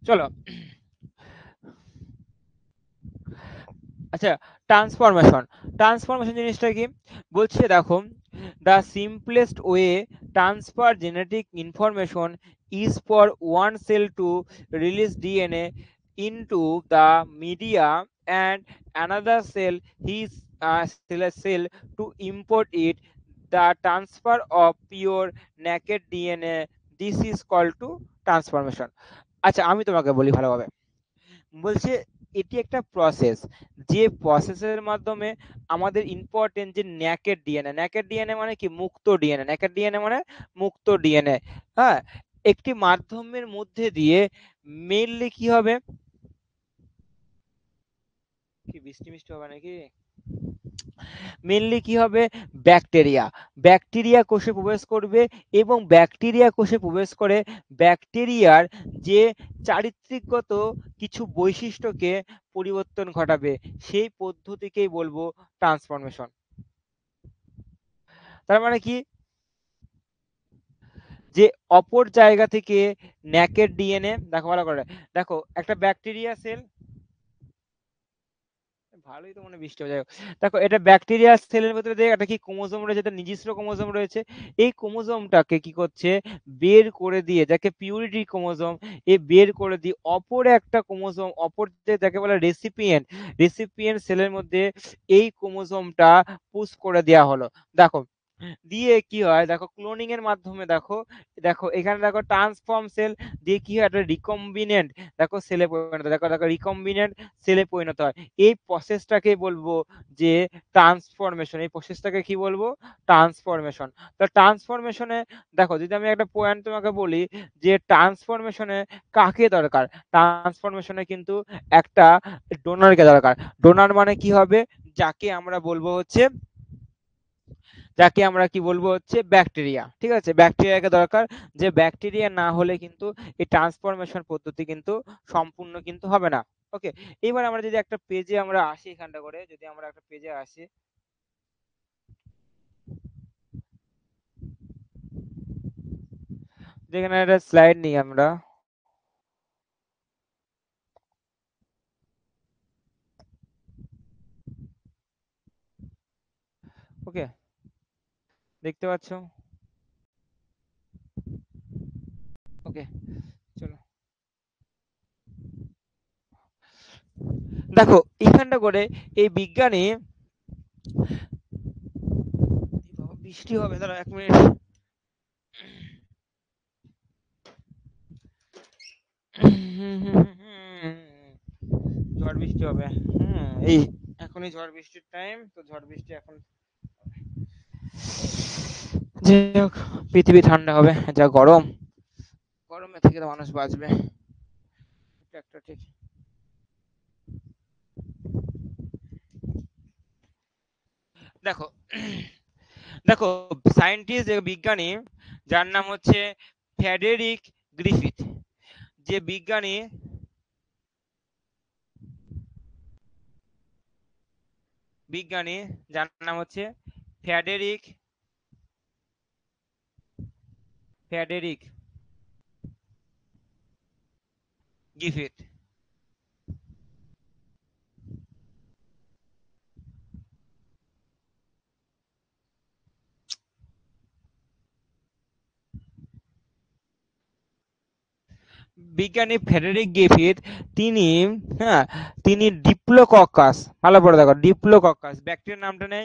চলো, আচ্ছা, ট্রান্সফরমেশন। ট্রান্সফরমেশন জিনিসটা কি বলছে দেখো, the simplest way transfer genetic information is for one cell to release DNA into the media and another cell his cell to import it, the transfer of pure naked DNA, this is called to transformation। আচ্ছা, আমি তোমাকে বলি ভালোভাবে, বলছে এটি একটা process, যে প্রসেসের মাধ্যমে আমাদের ইম্পর্টেন্ট যে নেকেড ডিএনএ মানে কি, মুক্ত ডিএনএ, নেকেড ডিএনএ মানে মুক্ত ডিএনএ, হ্যাঁ, একটি মাধ্যমের মধ্যে দিয়ে মেইনলি কি হবে, কি বৃষ্টি মিষ্টি হবে নাকি, মেনলি কি হবে, ব্যাকটেরিয়া, ব্যাকটেরিয়া কোষে প্রবেশ করবে, এবং ব্যাকটেরিয়া কোষে প্রবেশ করে ব্যাকটেরিয়ার যে চারিত্রিকগত কিছু বৈশিষ্ট্যকে পরিবর্তন ঘটাবে, সেই পদ্ধতিকেই বলবো ট্রান্সফরমেশন। তার মানে কি, যে অপর জায়গা থেকে নেকেড ডিএনএ, দেখো ভালো করে, দেখো একটা ব্যাকটেরিয়া সেল, ভালোই তো মনে বৃষ্টি হবে, যাই হোক। দেখো এটা ব্যাকটেরিয়া সেলের ভিতরে দিয়ে একটা কি ক্রোমোজোম রয়েছে, একটা নিজস্ব ক্রোমোজোম রয়েছে, এই ক্রোমোজোমটাকে কি করছে, বের করে দিয়ে, যাকে পিউরিটি ক্রোমোজোম, এ বের করে দিয়ে অপর একটা ক্রোমোজোম, অপর যে যাকে বলে রেসিপিয়েন্ট, রেসিপিয়েন্ট সেলের মধ্যে এই ক্রোমোজোমটা পুশ করে দেওয়া হলো। দেখো দিয়ে কি হয়, দেখো ক্লোনিং এর মাধ্যমে, দেখো দেখো এখানে দেখো ট্রান্সফর্ম সেল দিয়ে কি হয়, একটা রিকম্বিনেন্ট দেখো সেলে পরিণত, দেখো দেখো রিকম্বিনেন্ট সেলে পরিণত হয়। এই প্রসেসটাকে বলবো যে ট্রান্সফরমেশন, এই প্রসেসটাকে কি বলবো, ট্রান্সফরমেশন। তো ট্রান্সফরমেশনে দেখো, যদি আমি একটা পয়েন্ট তোমাকে বলি, যে ট্রান্সফরমেশনে কাকে দরকার, ট্রান্সফরমেশনে কিন্তু একটা ডোনারকে দরকার। ডোনার মানে কি হবে, যাকে আমরা বলবো হচ্ছে, যাকে আমরা কি বলবো হচ্ছে ব্যাকটেরিয়া, ঠিক আছে, ব্যাকটেরিয়াকে দরকার, যে ব্যাকটেরিয়া না হলে কিন্তু এই ট্রান্সফরমেশন পদ্ধতি কিন্তু সম্পূর্ণ কিন্তু হবে না। ওকে, এবার আমরা যদি একটা পেজে আমরা আসি, এখানটা করে যদি আমরা একটা পেজে আসি, যেখানে একটা স্লাইড নিই আমরা, ওকে, দেখতে পাচ্ছ, ওকে, চলো, দেখো এখানটা করে এই বিজ্ঞানী, বৃষ্টি হবে, দাঁড়া 1 মিনিট, ঝড় বৃষ্টি হবে, এই এখনই ঝড় বৃষ্টির টাইম, তো ঝড় বৃষ্টি এখন, যাই হোক, পৃথিবী ঠান্ডা হবে, যা গরম, গরমে থেকে তো মানুষ বাঁচবে, এটা একটা ঠিক। দেখো দেখো সায়েন্টিস্ট, বিজ্ঞানী, যার নাম হচ্ছে ফ্রেডেরিক গ্রিফিথ, যে বিজ্ঞানী, বিজ্ঞানী যার নাম হচ্ছে ফ্রেডেরিক, ফ্রেডেরিক গ্রিফিথ, বিজ্ঞানী ফ্রেডেরিক গ্রিফিথ, তিনি, হ্যাঁ, তিনি ডিপ্লোকক্কাস, ভালো করে দেখো, ডিপ্লোকক্কাস ব্যাকটেরিয়ার নামটা নেই,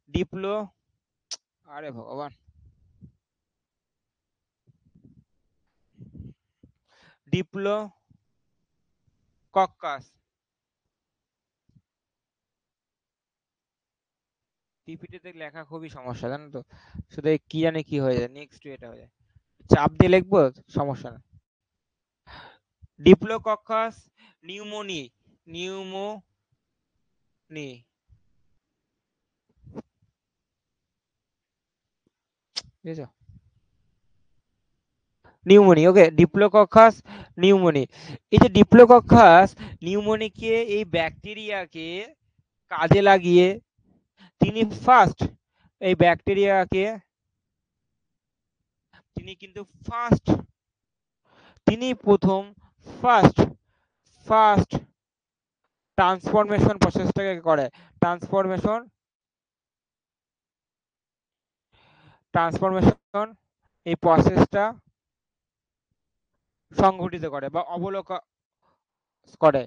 ডিপ্লো, আরে ভগবান, ডিপ্লোকক্কাস, পিপিটিতে লেখা খুবই সমস্যা, জানো তো, শুধু কি জানে কি হয়ে যায়, নেক্সট এটা হয়ে যায়, চাপ দিয়ে লিখবো, সমস্যা না। ডিপ্লোকক্কাস নিউমোনি, নিউমোনি, বুঝেছো? নিউমোনি, ওকে, ডিপ্লোকক্কাস নিউমোনি। এই যে ডিপ্লোকক্কাস নিউমোনিকে, এই ব্যাকটেরিয়াকে কাজে লাগিয়ে তিনি ফার্স্ট, এই ব্যাকটেরিয়াকে তিনি কিন্তু তিনি প্রথম ফার্স্ট ফার্স্ট ট্রান্সফরমেশন প্রসেসটাকে করে, ট্রান্সফরমেশন ট্রান্সফরমেশন এই প্রসেসটা সংঘটিত করে বা অবলোকন করে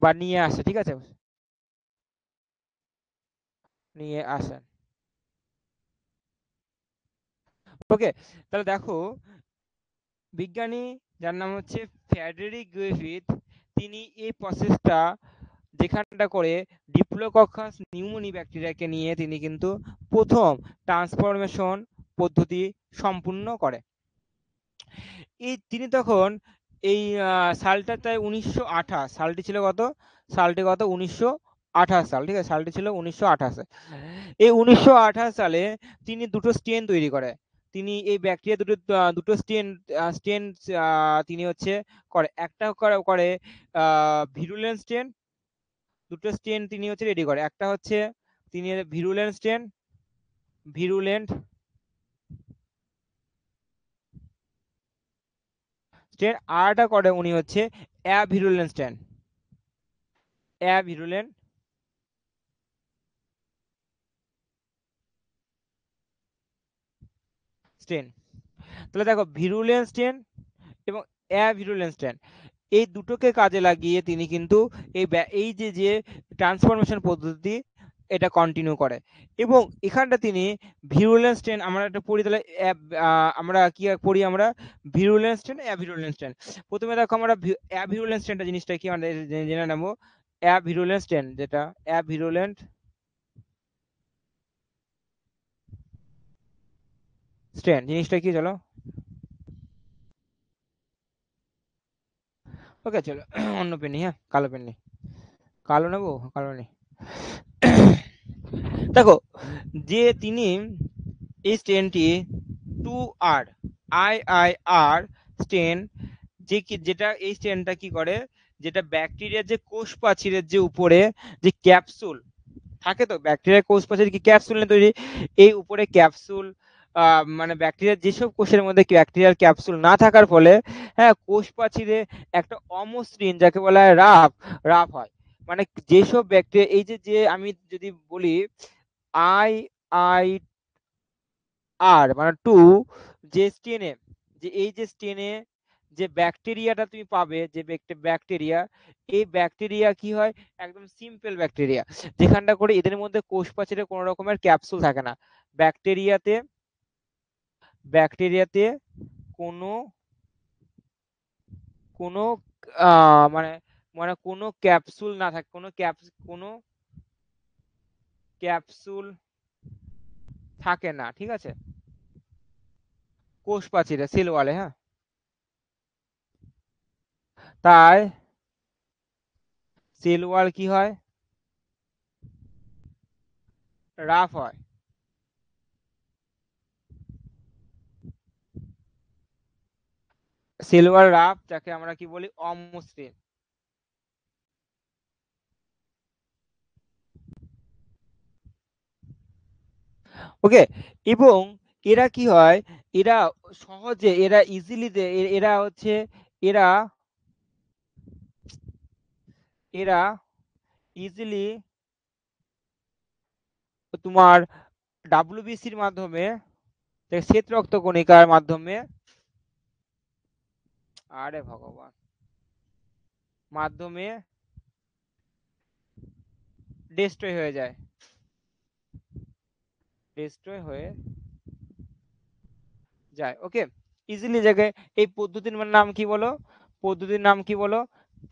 বা নিয়ে আসে, ঠিক আছে, নিয়ে আসেন। ওকে, তাহলে দেখো, বিজ্ঞানী যার নাম হচ্ছে ফ্রেডেরিক গ্রিফিথ, তিনি এই প্রসেসটা যেখানটা করে ডিপ্লোকক্কাস নিউমোনি ব্যাকটেরিয়াকে নিয়ে তিনি কিন্তু প্রথম ট্রান্সফরমেশন পদ্ধতি সম্পূর্ণ করে। এই তিনি তখন এই সালটা তাই 1928, সালটি ছিল কত, সালটি কত, 1928 সাল, ঠিক আছে, সালটি ছিল 1928। এই 1928 সালে তিনি দুটো স্টেন তৈরি করে, তিনি এই ব্যাকটেরিয়া দুটো স্টেন তিনি হচ্ছে করে, একটা করে ভিরুলেন্ট স্টেন, দুটো স্টেন তিনি হচ্ছে রেডি করে, একটা হচ্ছে তিনি ভিরুলেন্ট স্টেন, ভিরুলেন্ট স্টেন, আরটা করে উনি হচ্ছে অ্যাভিরুলেন্ট স্টেন, অ্যাভিরুলেন্ট স্টেন। তাহলে দেখো, ভিরুলেন্ট স্টেন এবং অ্যাভিরুলেন্ট স্টেন, এই দুটোকে কাজে লাগিয়ে তিনি কিন্তু এই যে ট্রান্সফরমেশন পদ্ধতি এটা কন্টিনিউ করে। এবং এখানটা তিনি ভিরুলেন্ট স্টেন, আমরা একটা পড়ি, তাহলে আমরা কি পড়ি, আমরা ভিরুলেন্ট স্টেন, অ্যাভিরুলেন্ট স্টেন। প্রথমে দেখো আমরা অ্যাভিরুলেন্ট স্টেনটা জিনিসটা কি আমরা জেনে নেবো। অ্যাভিরুলেন্ট স্টেন, যেটা অ্যাভিরুলেন্ট স্টেন জিনিসটা কি, চলো, ওকে চলো অন্য পেন নিই, হ্যাঁ, কালো পেন নিই, কালো নেবো, কালো নেই। দেখো, যে তিনি এই স্টেনটি 2R, IIR স্টেন, যেটা এই স্টেনটা কি করে, যেটা ব্যাকটেরিয়ার যে কোষ প্রাচীরের যে উপরে যে ক্যাপসুল থাকে, তো ব্যাকটেরিয়ার কোষ প্রাচীর কি ক্যাপসুল নিয়ে তৈরি, এই উপরে ক্যাপসুল, মানে ব্যাকটেরিয়ার যেসব কোষের মধ্যে ব্যাকটেরিয়ার ক্যাপসুল না থাকার ফলে, হ্যাঁ, কোষ প্রাচীরে একটা অমসৃণ, যাকে বলা হয় রাফ, রাফ হয়। মানে যেসব ব্যাকটেরিয়া, এই যে আমি যদি বলি আই আই আর মানে 2, যে স্টেনে, যে এই যে স্টেনে যে ব্যাকটেরিয়াটা তুমি পাবে, যে ব্যাকটেরিয়া, এই ব্যাকটেরিয়া কি হয়, একদম সিম্পল ব্যাকটেরিয়া, যেখানটা করে এদের মধ্যে কোষ প্রাচীরে কোনো রকমের ক্যাপসুল থাকে না, ব্যাকটেরিয়াতে ব্যাকটেরিয়াতে কোনো কোনো মানে মানে কোনো ক্যাপসুল না থাকে, কোনো ক্যাপসুল থাকে না, ঠিক আছে, কোষ প্রাচীরে, সেল ওয়ালে, হ্যাঁ, তাই সেল ওয়াল কি হয়, রাফ হয়, সেল ওয়াল রাফ, যাকে আমরা কি বলি, অমসৃণ। ওকে, এবং এরা কি হয়, এরা সহজে, এরা ইজিলি, এরা হচ্ছে, এরা এরা ইজিলি তোমার ডাব্লিউবিসির মাধ্যমে, শ্বেত রক্ত কণিকার মাধ্যমে, আরে ভগবান, মাধ্যমে ডিস্ট্রয় হয়ে যায়, ডিস্ট্রয় হয়ে যায়, ওকে, ইজিলি জায়গায়। এই পদ্ধতির নাম কি বলো, পদ্ধতির নাম কি বলো,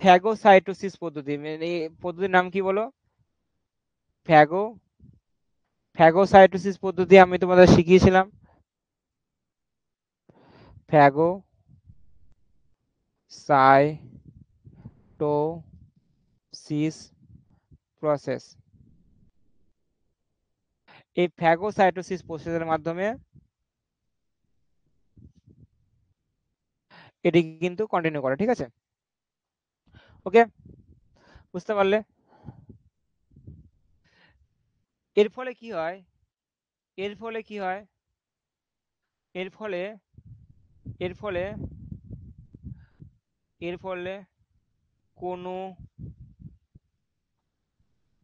ফ্যাগোসাইটোসিস পদ্ধতি, এই পদ্ধতির নাম কি বলো, ফ্যাগো ফ্যাগোসাইটোসিস পদ্ধতি আমি তোমাদের শিখিয়েছিলাম, ফ্যাগোসাইটোসিস প্রসেস। এই ফ্যাগোসাইটোসিস প্রসেসের মাধ্যমে এটি কিন্তু কন্টিনিউ করে, ঠিক আছে? ওকে, বুঝতে পারলে? এর ফলে কি হয়, এর ফলে কি হয়, এর ফলে এর ফলে এর ফলে কোনো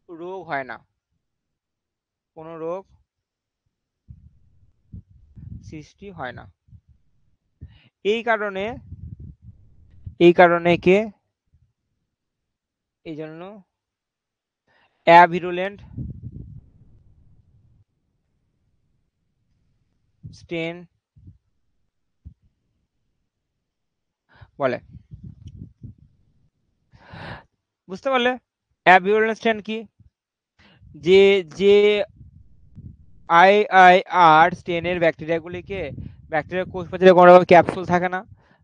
রোগ হয় না, কোনো রোগ সৃষ্টি হয় না। এই কারণে কে এই জন্য অ্যাভিরুলেন্ট স্টেন বলে। বুঝতে পারলে? অ্যাভিরুলেন্ট স্টেন কি? যে যে আইআইআর স্টেনের ব্যাকটেরিয়াগুলিকে, ব্যাকটেরিয়া কোষ প্রাচীরে কোনো রকম ক্যাপসুল থাকে না,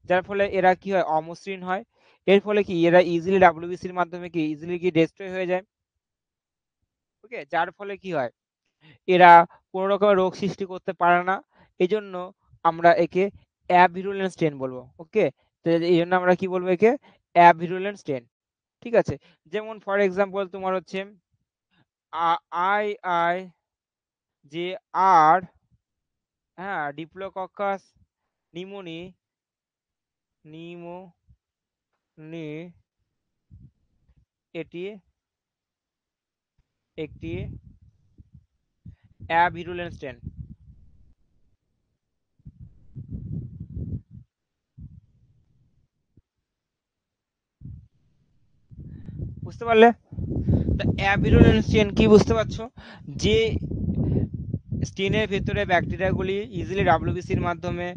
যার ফলে এরা কি হয়, অমসৃণ হয়। এর ফলে কি এরা ইজিলি ডাব্লিউবিসির মাধ্যমে কি ইজিলি কি ডেস্ট্রয় হয়ে যায়। ওকে, যার ফলে কি হয়, এরা কোনো রকমের রোগ সৃষ্টি করতে পারে না। এই জন্য আমরা একে অ্যাভিরুলেন্ট স্টেন বলবো। ওকে, তো এই জন্য আমরা কি বলবো, একে অ্যাভিরুলেন্ট স্টেন। ঠিক আছে, যেমন ফর এক্সাম্পল তোমার হচ্ছে আই আই যে আর, হ্যাঁ, ডিপ্লোকক্কাস নিমোনি এটি একটি অ্যাভিরুলেন্ট স্টেন। বুঝতে পারলে? অ্যাভিরুলেন্ট স্টেন কি বুঝতে পারছো, যে স্টেনের ভেতরে ব্যাকটেরিয়াগুলি ইজিলি ডাব্লিউবিসির মাধ্যমে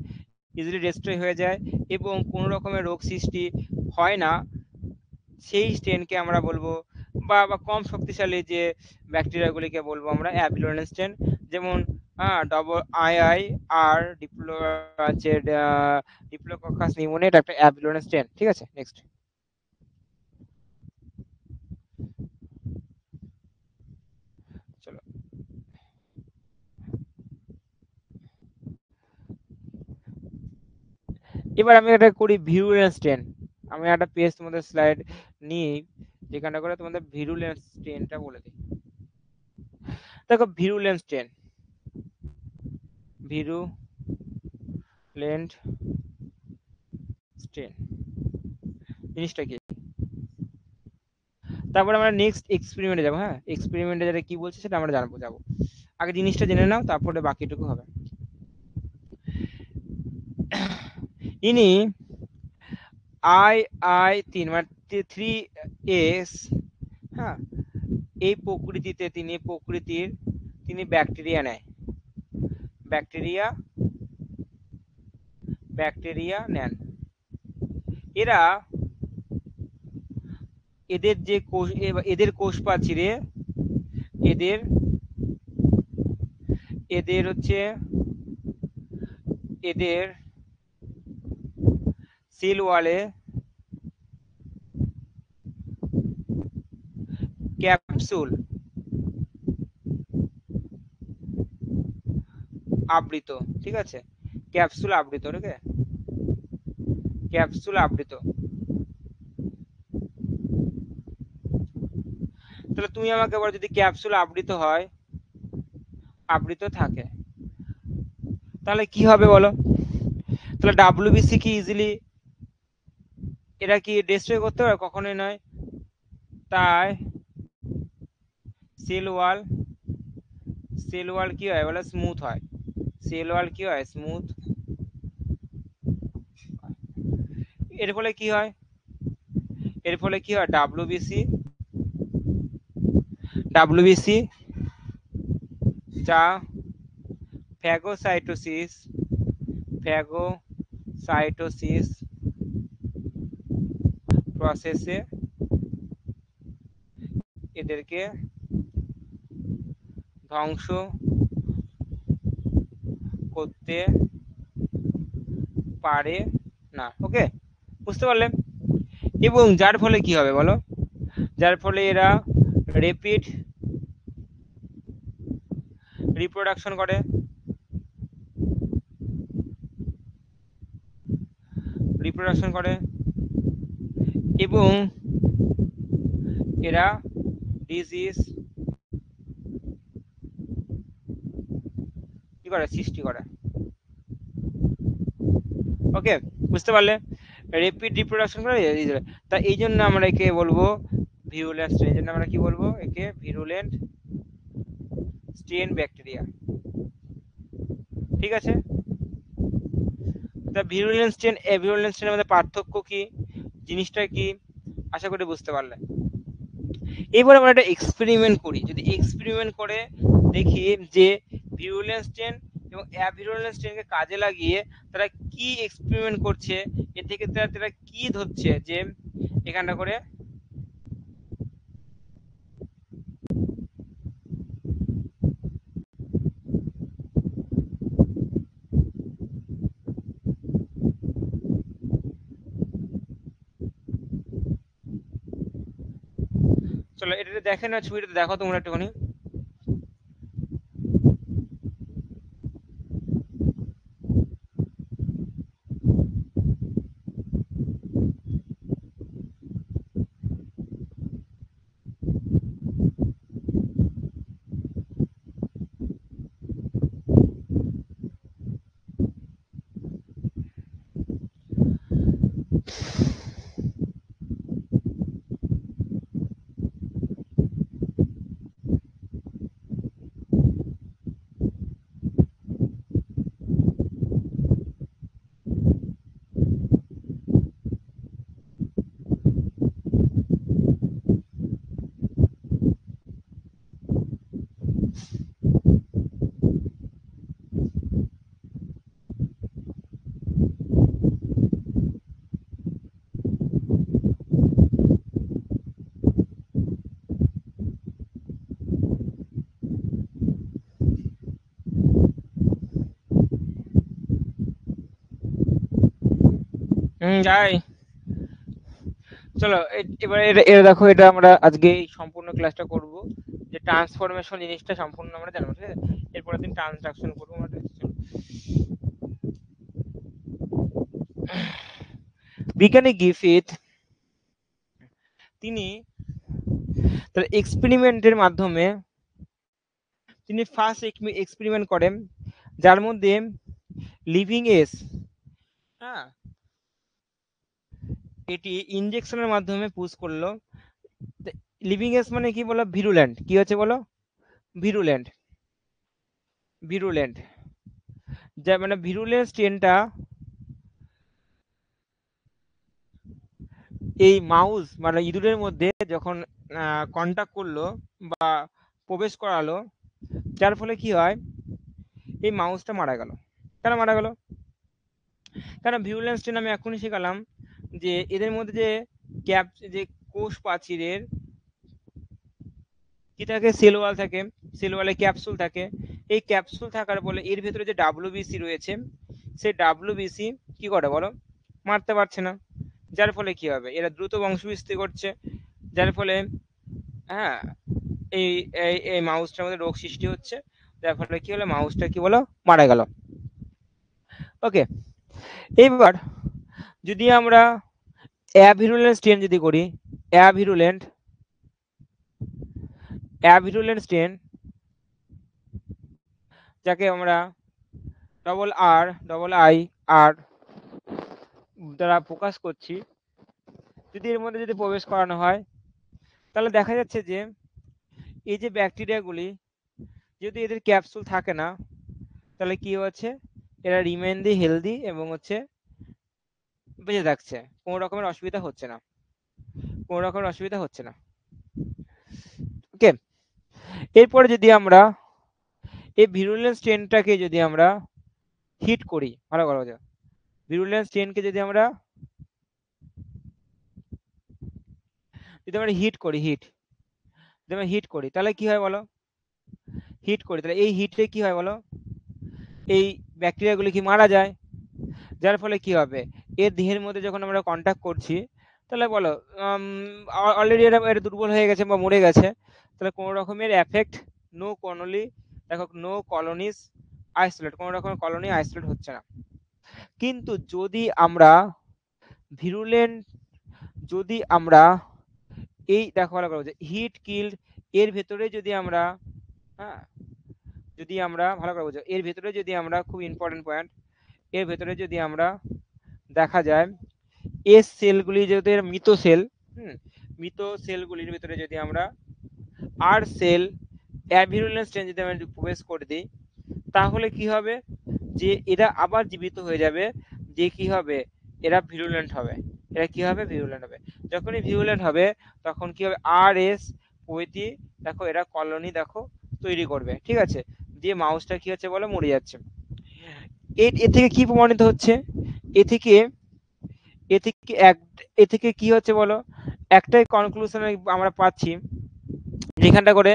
ইজিলি ডেস্ট্রয় হয়ে যায় এবং কোনো রকমের রোগ সৃষ্টি হয় না, সেই স্টেনকে আমরা বলবো, বা কম শক্তিশালী যে ব্যাকটেরিয়াগুলিকে বলবো আমরা অ্যাভিরুলেন্ট স্টেন। যেমন double I R diplococcus pneumoniae, এটা একটা অ্যাভিরুলেন্ট স্টেন। ঠিক আছে, নেক্সট চলো। এবার আমি এটা করি ভিরুলেন্ট স্টেন। আমি একটা পেজ তোমাদের স্লাইড নিই, যেখানে করে তোমাদের ভিরুলেন্ট স্টেনটা বলে দিই। দেখো, ভিরুলেন্ট স্টেন, ভিরুলেন্ট স্টেন জিনিসটা কি, তারপরে আমরা নেক্সট এক্সপেরিমেন্টে যাবো। হ্যাঁ, এক্সপেরিমেন্টে যেটা কি বলছে সেটা আমরা জানবো যাবো। আগে জিনিসটা জেনে নাও, তারপরে বাকিটুকু হবে। ইনি আই3 মানে 3S, হ্যাঁ, এই প্রকৃতির তিনি ব্যাকটেরিয়া নেয়, ব্যাকটেরিয়া নেন। এরা এদের যে কোষ, এদের কোষ প্রাচীরে এদের এদের হচ্ছে এদের সেল ওয়ালে ক্যাপসুল আবৃত। ঠিক আছে, ক্যাপসুল আবৃত। ওকে, ক্যাপসুল আবৃত। তাহলে তুমি আমাকে বলো, যদি ক্যাপসুল আবৃত থাকে, তাহলে কি হবে বলো? তাহলে ডাব্লিউবিসি কি ইজিলি এরা কি ডেস্ট্রয় করতে পারে? কখনোই নয়। তাই সেল ওয়াল কি হয় বলে, স্মুথ হয়। সেল ওয়াল কি হয়, স্মুথ। এর ফলে কি হয়, ডাব্লিউবিসি যা ফ্যাগোসাইটোসিস ফ্যাগোসাইটোসিস প্রসেসে এদেরকে ধ্বংস করতে পারে না। ওকে, বুঝতে পারলে? এবং যার ফলে কি হবে বলো, যার ফলে এরা রেপিড রিপ্রোডাকশন করে, এবং এরা ডিজিজ কি করে, সৃষ্টি করে। ওকে, বুঝতে পারলে? রেপিড রিপ্রোডাকশন করে। তা এই জন্য আমরা একে বলবো ভিরুলেন্ট স্ট্রেন। এই জন্য আমরা কি বলবো, একে ভিরুলেন্ট স্ট্রেন ব্যাকটেরিয়া। ঠিক আছে? তা ভিরুলেন্ট স্ট্রেন, এভিরুলেন্ট স্ট্রেনের মধ্যে পার্থক্য কি, জিনিসটা কি, আশা করি বুঝতে পারলে। এবার আমরা একটা এক্সপেরিমেন্ট করি। যদি এক্সপেরিমেন্ট করে দেখি যে ভিরুলেন্ট স্ট্রেন এবং অ্যাভিরুলেন্ট স্ট্রেনকে কাজে লাগিয়ে তারা কি এক্সপেরিমেন্ট করছে, এ থেকে তারা কি ধরছে যে এখানটা করে। চলো এটা দেখে না, ছবিটা দেখো তোমরা একটুখানি। যাই, চলো এবারে এটা দেখো, এটা আমরা আজকে এই সম্পূর্ণ ক্লাসটা করব যে ট্রান্সফরমেশন জিনিসটা সম্পূর্ণ আমরা জানবো। ঠিক আছে? এরপরের দিন ট্রান্সডাকশন করবো আমরা। বিজ্ঞানী গ্রিফিথ তিনি তার এক্সপেরিমেন্টের মাধ্যমে তিনি ফার্স্ট এক্সপেরিমেন্ট করেন, যার মধ্যে লিভিং এজ, হ্যাঁ, এটি ইনজেকশনের মাধ্যমে পুশ করলো। লিভিং এজ মানে কি বলো, ভিরুল্যান্ট। কি হচ্ছে বলো, ভিরুল্যান্ট। ভিরুল্যান্ট যা মানে ভিরুলেন্ট স্ট্রেনটা এই মাউস মানে ইঁদুরের মধ্যে যখন কন্টাক্ট করলো বা প্রবেশ করালো, যার ফলে কি হয়, এই মাউসটা মারা গেল। কেন মারা গেল? কারণ ভিরুলেন্ট স্ট্রেন আমি এখনই শেখালাম যে এদের মধ্যে যে যে কোষ প্রাচীরের কি থাকে, সেল ওয়াল থাকে, সেল ওয়ালে ক্যাপসুল থাকে। এই ক্যাপসুল থাকার ফলে এর ভেতরে যে ডাব্লিউবিসি রয়েছে, সেই ডাব্লিউবিসি কি করে বলো, মারতে পারছে না। যার ফলে কি হবে, এরা দ্রুত বংশবিস্তার করছে, যার ফলে হ্যাঁ এই এই এই মাউসটার মধ্যে রোগ সৃষ্টি হচ্ছে, যার ফলে কি হলো, মাউসটা কি বলো, মারা গেল। ওকে, এইবার যদি আমরা অ্যাভিরুলেন্ট স্ট্রেন যদি করি, অ্যাভিরুলেন্ট অ্যাভিরুলেন্ট স্ট্রেন যাকে আমরা RRI দ্বারা প্রকাশ করছি, যদি এর মধ্যে যদি প্রবেশ করানো হয়, তাহলে দেখা যাচ্ছে যে এই যে ব্যাকটেরিয়াগুলি, যদি এদের ক্যাপসুল থাকে না, তাহলে কি হচ্ছে, এরা রিমেন দি হেলদি এবং হচ্ছে বেঁচে থাকছে, কোনো রকমের অসুবিধা হচ্ছে না, কোনো রকমের অসুবিধা হচ্ছে না। ওকে, এরপরে যদি আমরা এই ভিরুলেন্ট স্ট্রেনটাকে যদি আমরা হিট করি, ভালো করে বোঝো, ভিরুলেন্ট স্ট্রেনকে যদি আমরা হিট করি, যদি আমরা হিট করি তাহলে কি হয় বলো, হিট করি তাহলে এই হিটে কি হয় বলো, এই ব্যাকটেরিয়াগুলি কি মারা যায়, যার ফলে কি হবে, এর দেহের মধ্যে যখন আমরা কন্ট্যাক্ট করছি তাহলে বলো অলরেডি এটা দুর্বল হয়ে গেছে বা মরে গেছে, তাহলে কোনো রকমের এফেক্ট, নো কলোনি, দেখো নো কলোনিস আইসোলেট, কোনো রকমের কলোনি আইসোলেট হচ্ছে না। কিন্তু যদি আমরা ভিরুলেন্ট, যদি আমরা এই দেখো ভালো করে হিট কিল্ড, এর ভেতরে যদি আমরা, হ্যাঁ, যদি আমরা ভালো করে বুঝো, এর ভেতরে যদি আমরা, খুব ইম্পর্টেন্ট পয়েন্ট, এর ভেতরে যদি আমরা দেখা যায় এস সেলগুলি যদি মৃত সেল, মৃত সেলগুলির ভিতরে যদি আমরা আর সেল অ্যাভিরুলেন্স স্ট্রেন যদি আমরা প্রবেশ করে দিই, তাহলে কি হবে, যে এরা আবার জীবিত হয়ে যাবে, যে কি হবে, এরা ভিরুলেন্ট হবে, এরা কি হবে, ভিরুলেন্ট হবে। যখনই ভিরুলেন্ট হবে তখন কি হবে, আর এস প্রভৃতি দেখো এরা কলোনি দেখো তৈরি করবে, ঠিক আছে, দিয়ে মাউসটা কি হচ্ছে বলো, মরে যাচ্ছে। এ থেকে কি প্রমাণিত হচ্ছে, এ থেকে এ থেকে এক এ থেকে কি হচ্ছে বলো, একটাই কনক্লুশন আমরা পাচ্ছি, যেখানটা করে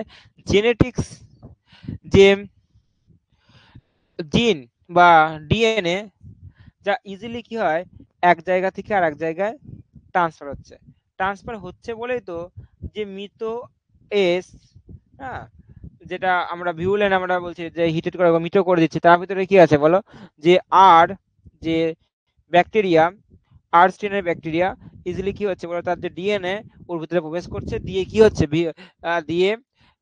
জেনেটিক্স, যে জিন বা ডিএনএ যা ইজিলি কি হয় এক জায়গা থেকে আর এক জায়গায় ট্রান্সফার হচ্ছে, ট্রান্সফার হচ্ছে বলেই তো যে মৃত এস, হ্যাঁ, যেটা আমরা ভিউলেন আমরা বলছি যে হিটেড করে মৃত করে দিচ্ছি, তার ভিতরে কি আছে বলো, যে আর, যে ব্যাকটেরিয়া, আর স্ট্রেনের ব্যাকটেরিয়া ইজিলি কি হচ্ছে বলো, তার যে ডিএনএ ওর ভিতরে প্রবেশ করছে, দিয়ে কি হচ্ছে, দিয়ে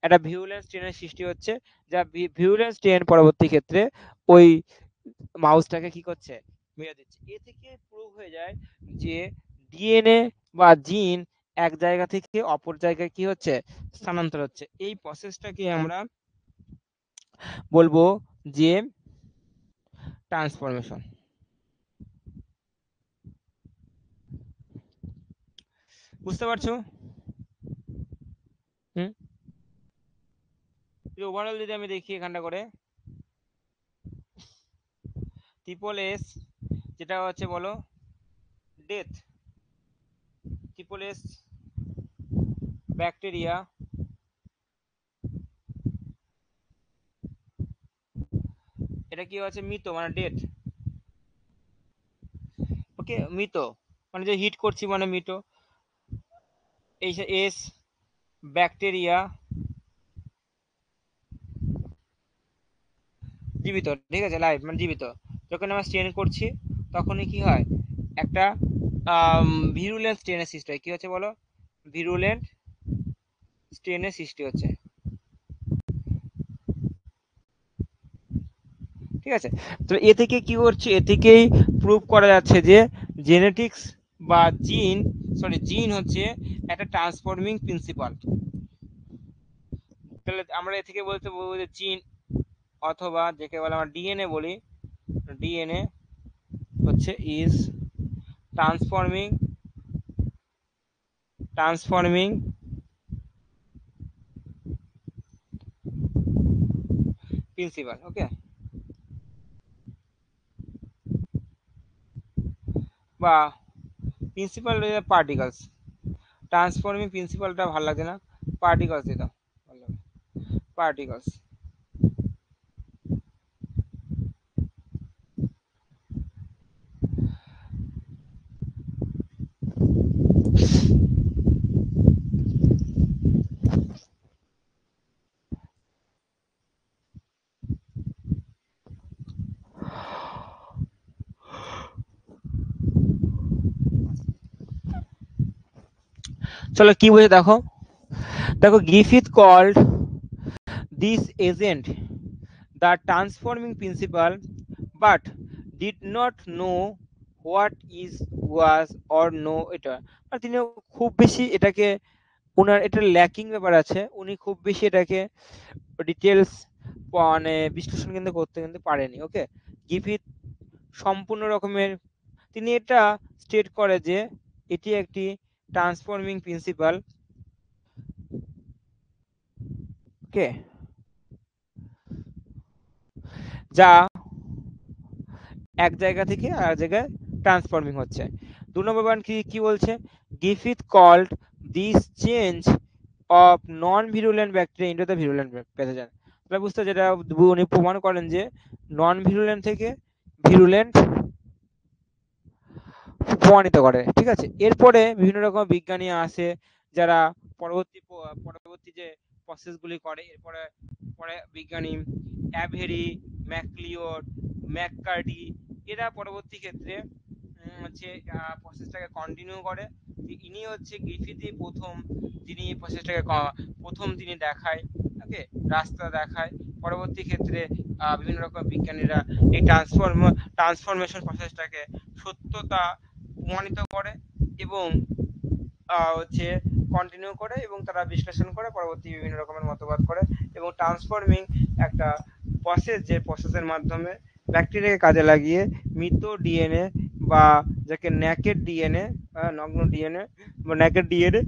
একটা ভিউলেন্স স্ট্রেনের সৃষ্টি হচ্ছে, যা ভিউলেন্স স্ট্রেন পরবর্তী ক্ষেত্রে ওই মাউসটাকে কি করছে, মেরে দিচ্ছে। এ থেকে প্রুভ হয়ে যায় যে ডিএনএ বা জিন এক জায়গা থেকে অপর জায়গায় কি হচ্ছে, স্থানান্তর হচ্ছে। এই প্রসেসটাকে আমরা বলবো যে ট্রান্সফরমেশন। বুঝতে পারছো? হুম, ওভারঅল যদি আমি দেখি এখানটা করে ট্রিপল এস, যেটা হচ্ছে বলো ডেথ, ট্রিপল এস ব্যাকটেরিয়া, এটা কি হচ্ছে, মৃত মানে ডেথ, ওকে, মৃত মানে যে হিট করছি মানে মৃত, এই এস ব্যাকটেরিয়া জীবিত, ঠিক আছে, লাইভ মানে জীবিত, যখন আমরা স্টেন করছি তখনই কি হয়, একটা ভিরুলেন্ট স্টেনের সৃষ্টি হয়, কি হচ্ছে বলো, ভিরুলেন্ট স্টেনের সৃষ্টি হচ্ছে, ঠিক আছে। তো এ থেকে কি করছে, এ থেকেই প্রুভ করা যাচ্ছে যে জেনেটিক্স বা জিন হচ্ছে একটা ট্রান্সফর্মিং প্রিন্সিপাল। তাহলে আমরা এ থেকে বলতে বলবো যে জিন, অথবা যাকে বলে আমরা ডিএনএ বলি, ডিএনএ হচ্ছে ইজ ট্রান্সফর্মিং ট্রান্সফর্মিং প্রিন্সিপাল, ওকে, বা প্রিন্সিপাল পার্টিকলস, ট্রান্সফর্মিং প্রিন্সিপালটা ভালো লাগছে না, পার্টিকলস দিয়ে দাও, ভালো লাগবে, পার্টিকলস। চলো কি বুঝে দেখো, দেখো Griffith called this agent the transforming principle but did not know what is was or know এটা, আর তিনি খুব বেশি এটাকে, ওনার এটা ল্যাকিং ব্যাপার আছে, উনি খুব বেশি এটাকে ডিটেলস মানে বিশ্লেষণ কিন্তু করতে কিন্তু পারেনি, ওকে। গিফিথ সম্পূর্ণ রকমের তিনি এটা স্টেট করে যে এটি একটি ট্রান্সফর্মিং প্রিন্সিপাল, ওকে, যা এক জায়গা থেকে আর জায়গায় ট্রান্সফর্মিং হচ্ছে। 2 নম্বর পয়েন্ট কি বলছে, Griffith called this change of non virulent bacteria into the virulent pathogen, তাহলে বুঝতে, যেটা উনি প্রমাণ করেন যে নন ভিরুলেন্ট থেকে ভিরুলেন্ট প্রমাণিত করে। ঠিক আছে, এরপরে বিভিন্ন রকম বিজ্ঞানী আসে যারা পরবর্তী যে প্রসেসগুলি করে। এরপরে পরে বিজ্ঞানী অ্যাভেরি, ম্যাকলিওড, ম্যাককার্ডি, এরা পরবর্তী ক্ষেত্রে হচ্ছে প্রসেসটাকে কন্টিনিউ করে। ইনি হচ্ছে গ্রিফিথই প্রথম, যিনি প্রসেসটাকে প্রথম তিনি দেখায়, ওকে, রাস্তা দেখায়। পরবর্তী ক্ষেত্রে বিভিন্ন রকম বিজ্ঞানীরা এই ট্রান্সফরমেশন প্রসেসটাকে সত্যতা প্রমাণিত করে এবং হচ্ছে কন্টিনিউ করে, এবং তারা বিশ্লেষণ করে পরবর্তী বিভিন্ন রকমের মতবাদ করে। এবং ট্রান্সফর্মিং একটা প্রসেস, যে প্রসেসের মাধ্যমে ব্যাকটেরিয়াকে কাজে লাগিয়ে মৃত ডিএনএ বা যাকে ন্যাকেড ডিএনএ, নগ্ন ডিএনএ বা ন্যাকেড ডিএনএ,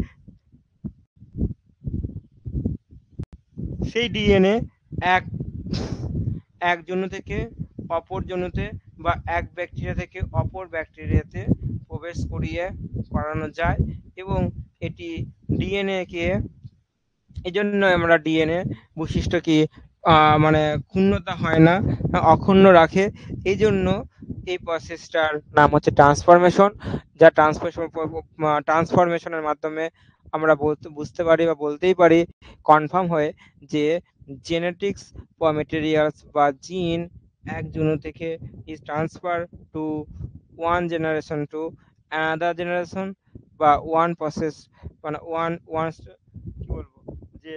সেই ডিএনএ এক এক জন্য থেকে অপর জন্যতে বা এক ব্যাকটেরিয়া থেকে অপর ব্যাকটেরিয়াতে প্রবেশ করানো যায়। এবং এটি ডিএনএ কে, এই জন্য আমরা ডিএনএ বৈশিষ্ট্য কি মানে ক্ষুণ্ণতা হয় না, অক্ষুণ্ণ রাখে। এই জন্য এই প্রসেসটার নাম হচ্ছে ট্রান্সফরমেশন। যা ট্রান্সফরমেশনের মাধ্যমে আমরা বুঝতে পারি বা বলতেই পারি কনফার্ম হয়ে যে জেনেটিক্স বা মেটেরিয়ালস বা জিন এক জন্য থেকে is transfer to one generation to another generation, বা ওয়ান প্রসেস, মানে ওয়ান কি বলবো, যে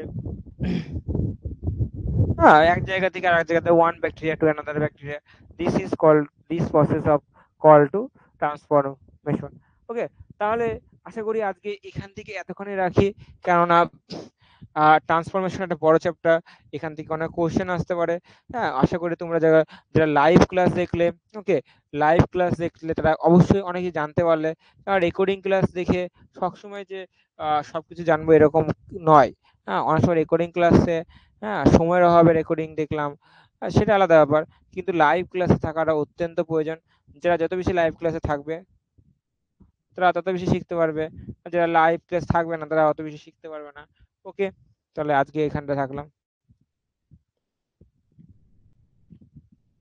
হ্যাঁ, এক জায়গা থেকে আরেক জায়গাতে one bacteria to another bacteria, this is called, this process of call to transformation. Okay, তাহলে আশা করি আজকে এখান থেকে এতক্ষণে রাখি, কেননা ট্রান্সফরমেশন একটা বড় চ্যাপ্টার, এখান থেকে অনেক কোশ্চেন আসতে পারে। হ্যাঁ, আশা করি তোমরা যারা যারা লাইভ ক্লাস দেখলে, ওকে, লাইভ ক্লাস দেখলে তারা অবশ্যই অনেক কিছু জানতে পারলে। রেকর্ডিং ক্লাস দেখে সবসময় যে সবকিছু জানবো এরকম নয়। হ্যাঁ, অনেক সময় রেকর্ডিং ক্লাসে সময়ের অভাবে রেকর্ডিং দেখলাম, সেটা আলাদা ব্যাপার। কিন্তু লাইভ ক্লাসে থাকাটা অত্যন্ত প্রয়োজন। যারা যত বেশি লাইভ ক্লাসে থাকবে তারা তত বেশি শিখতে পারবে, আর যারা লাইভ ক্লাস থাকবে না তারা অত বেশি শিখতে পারবে না। ওকে, তাহলে আজকে এখানটা থাকলাম।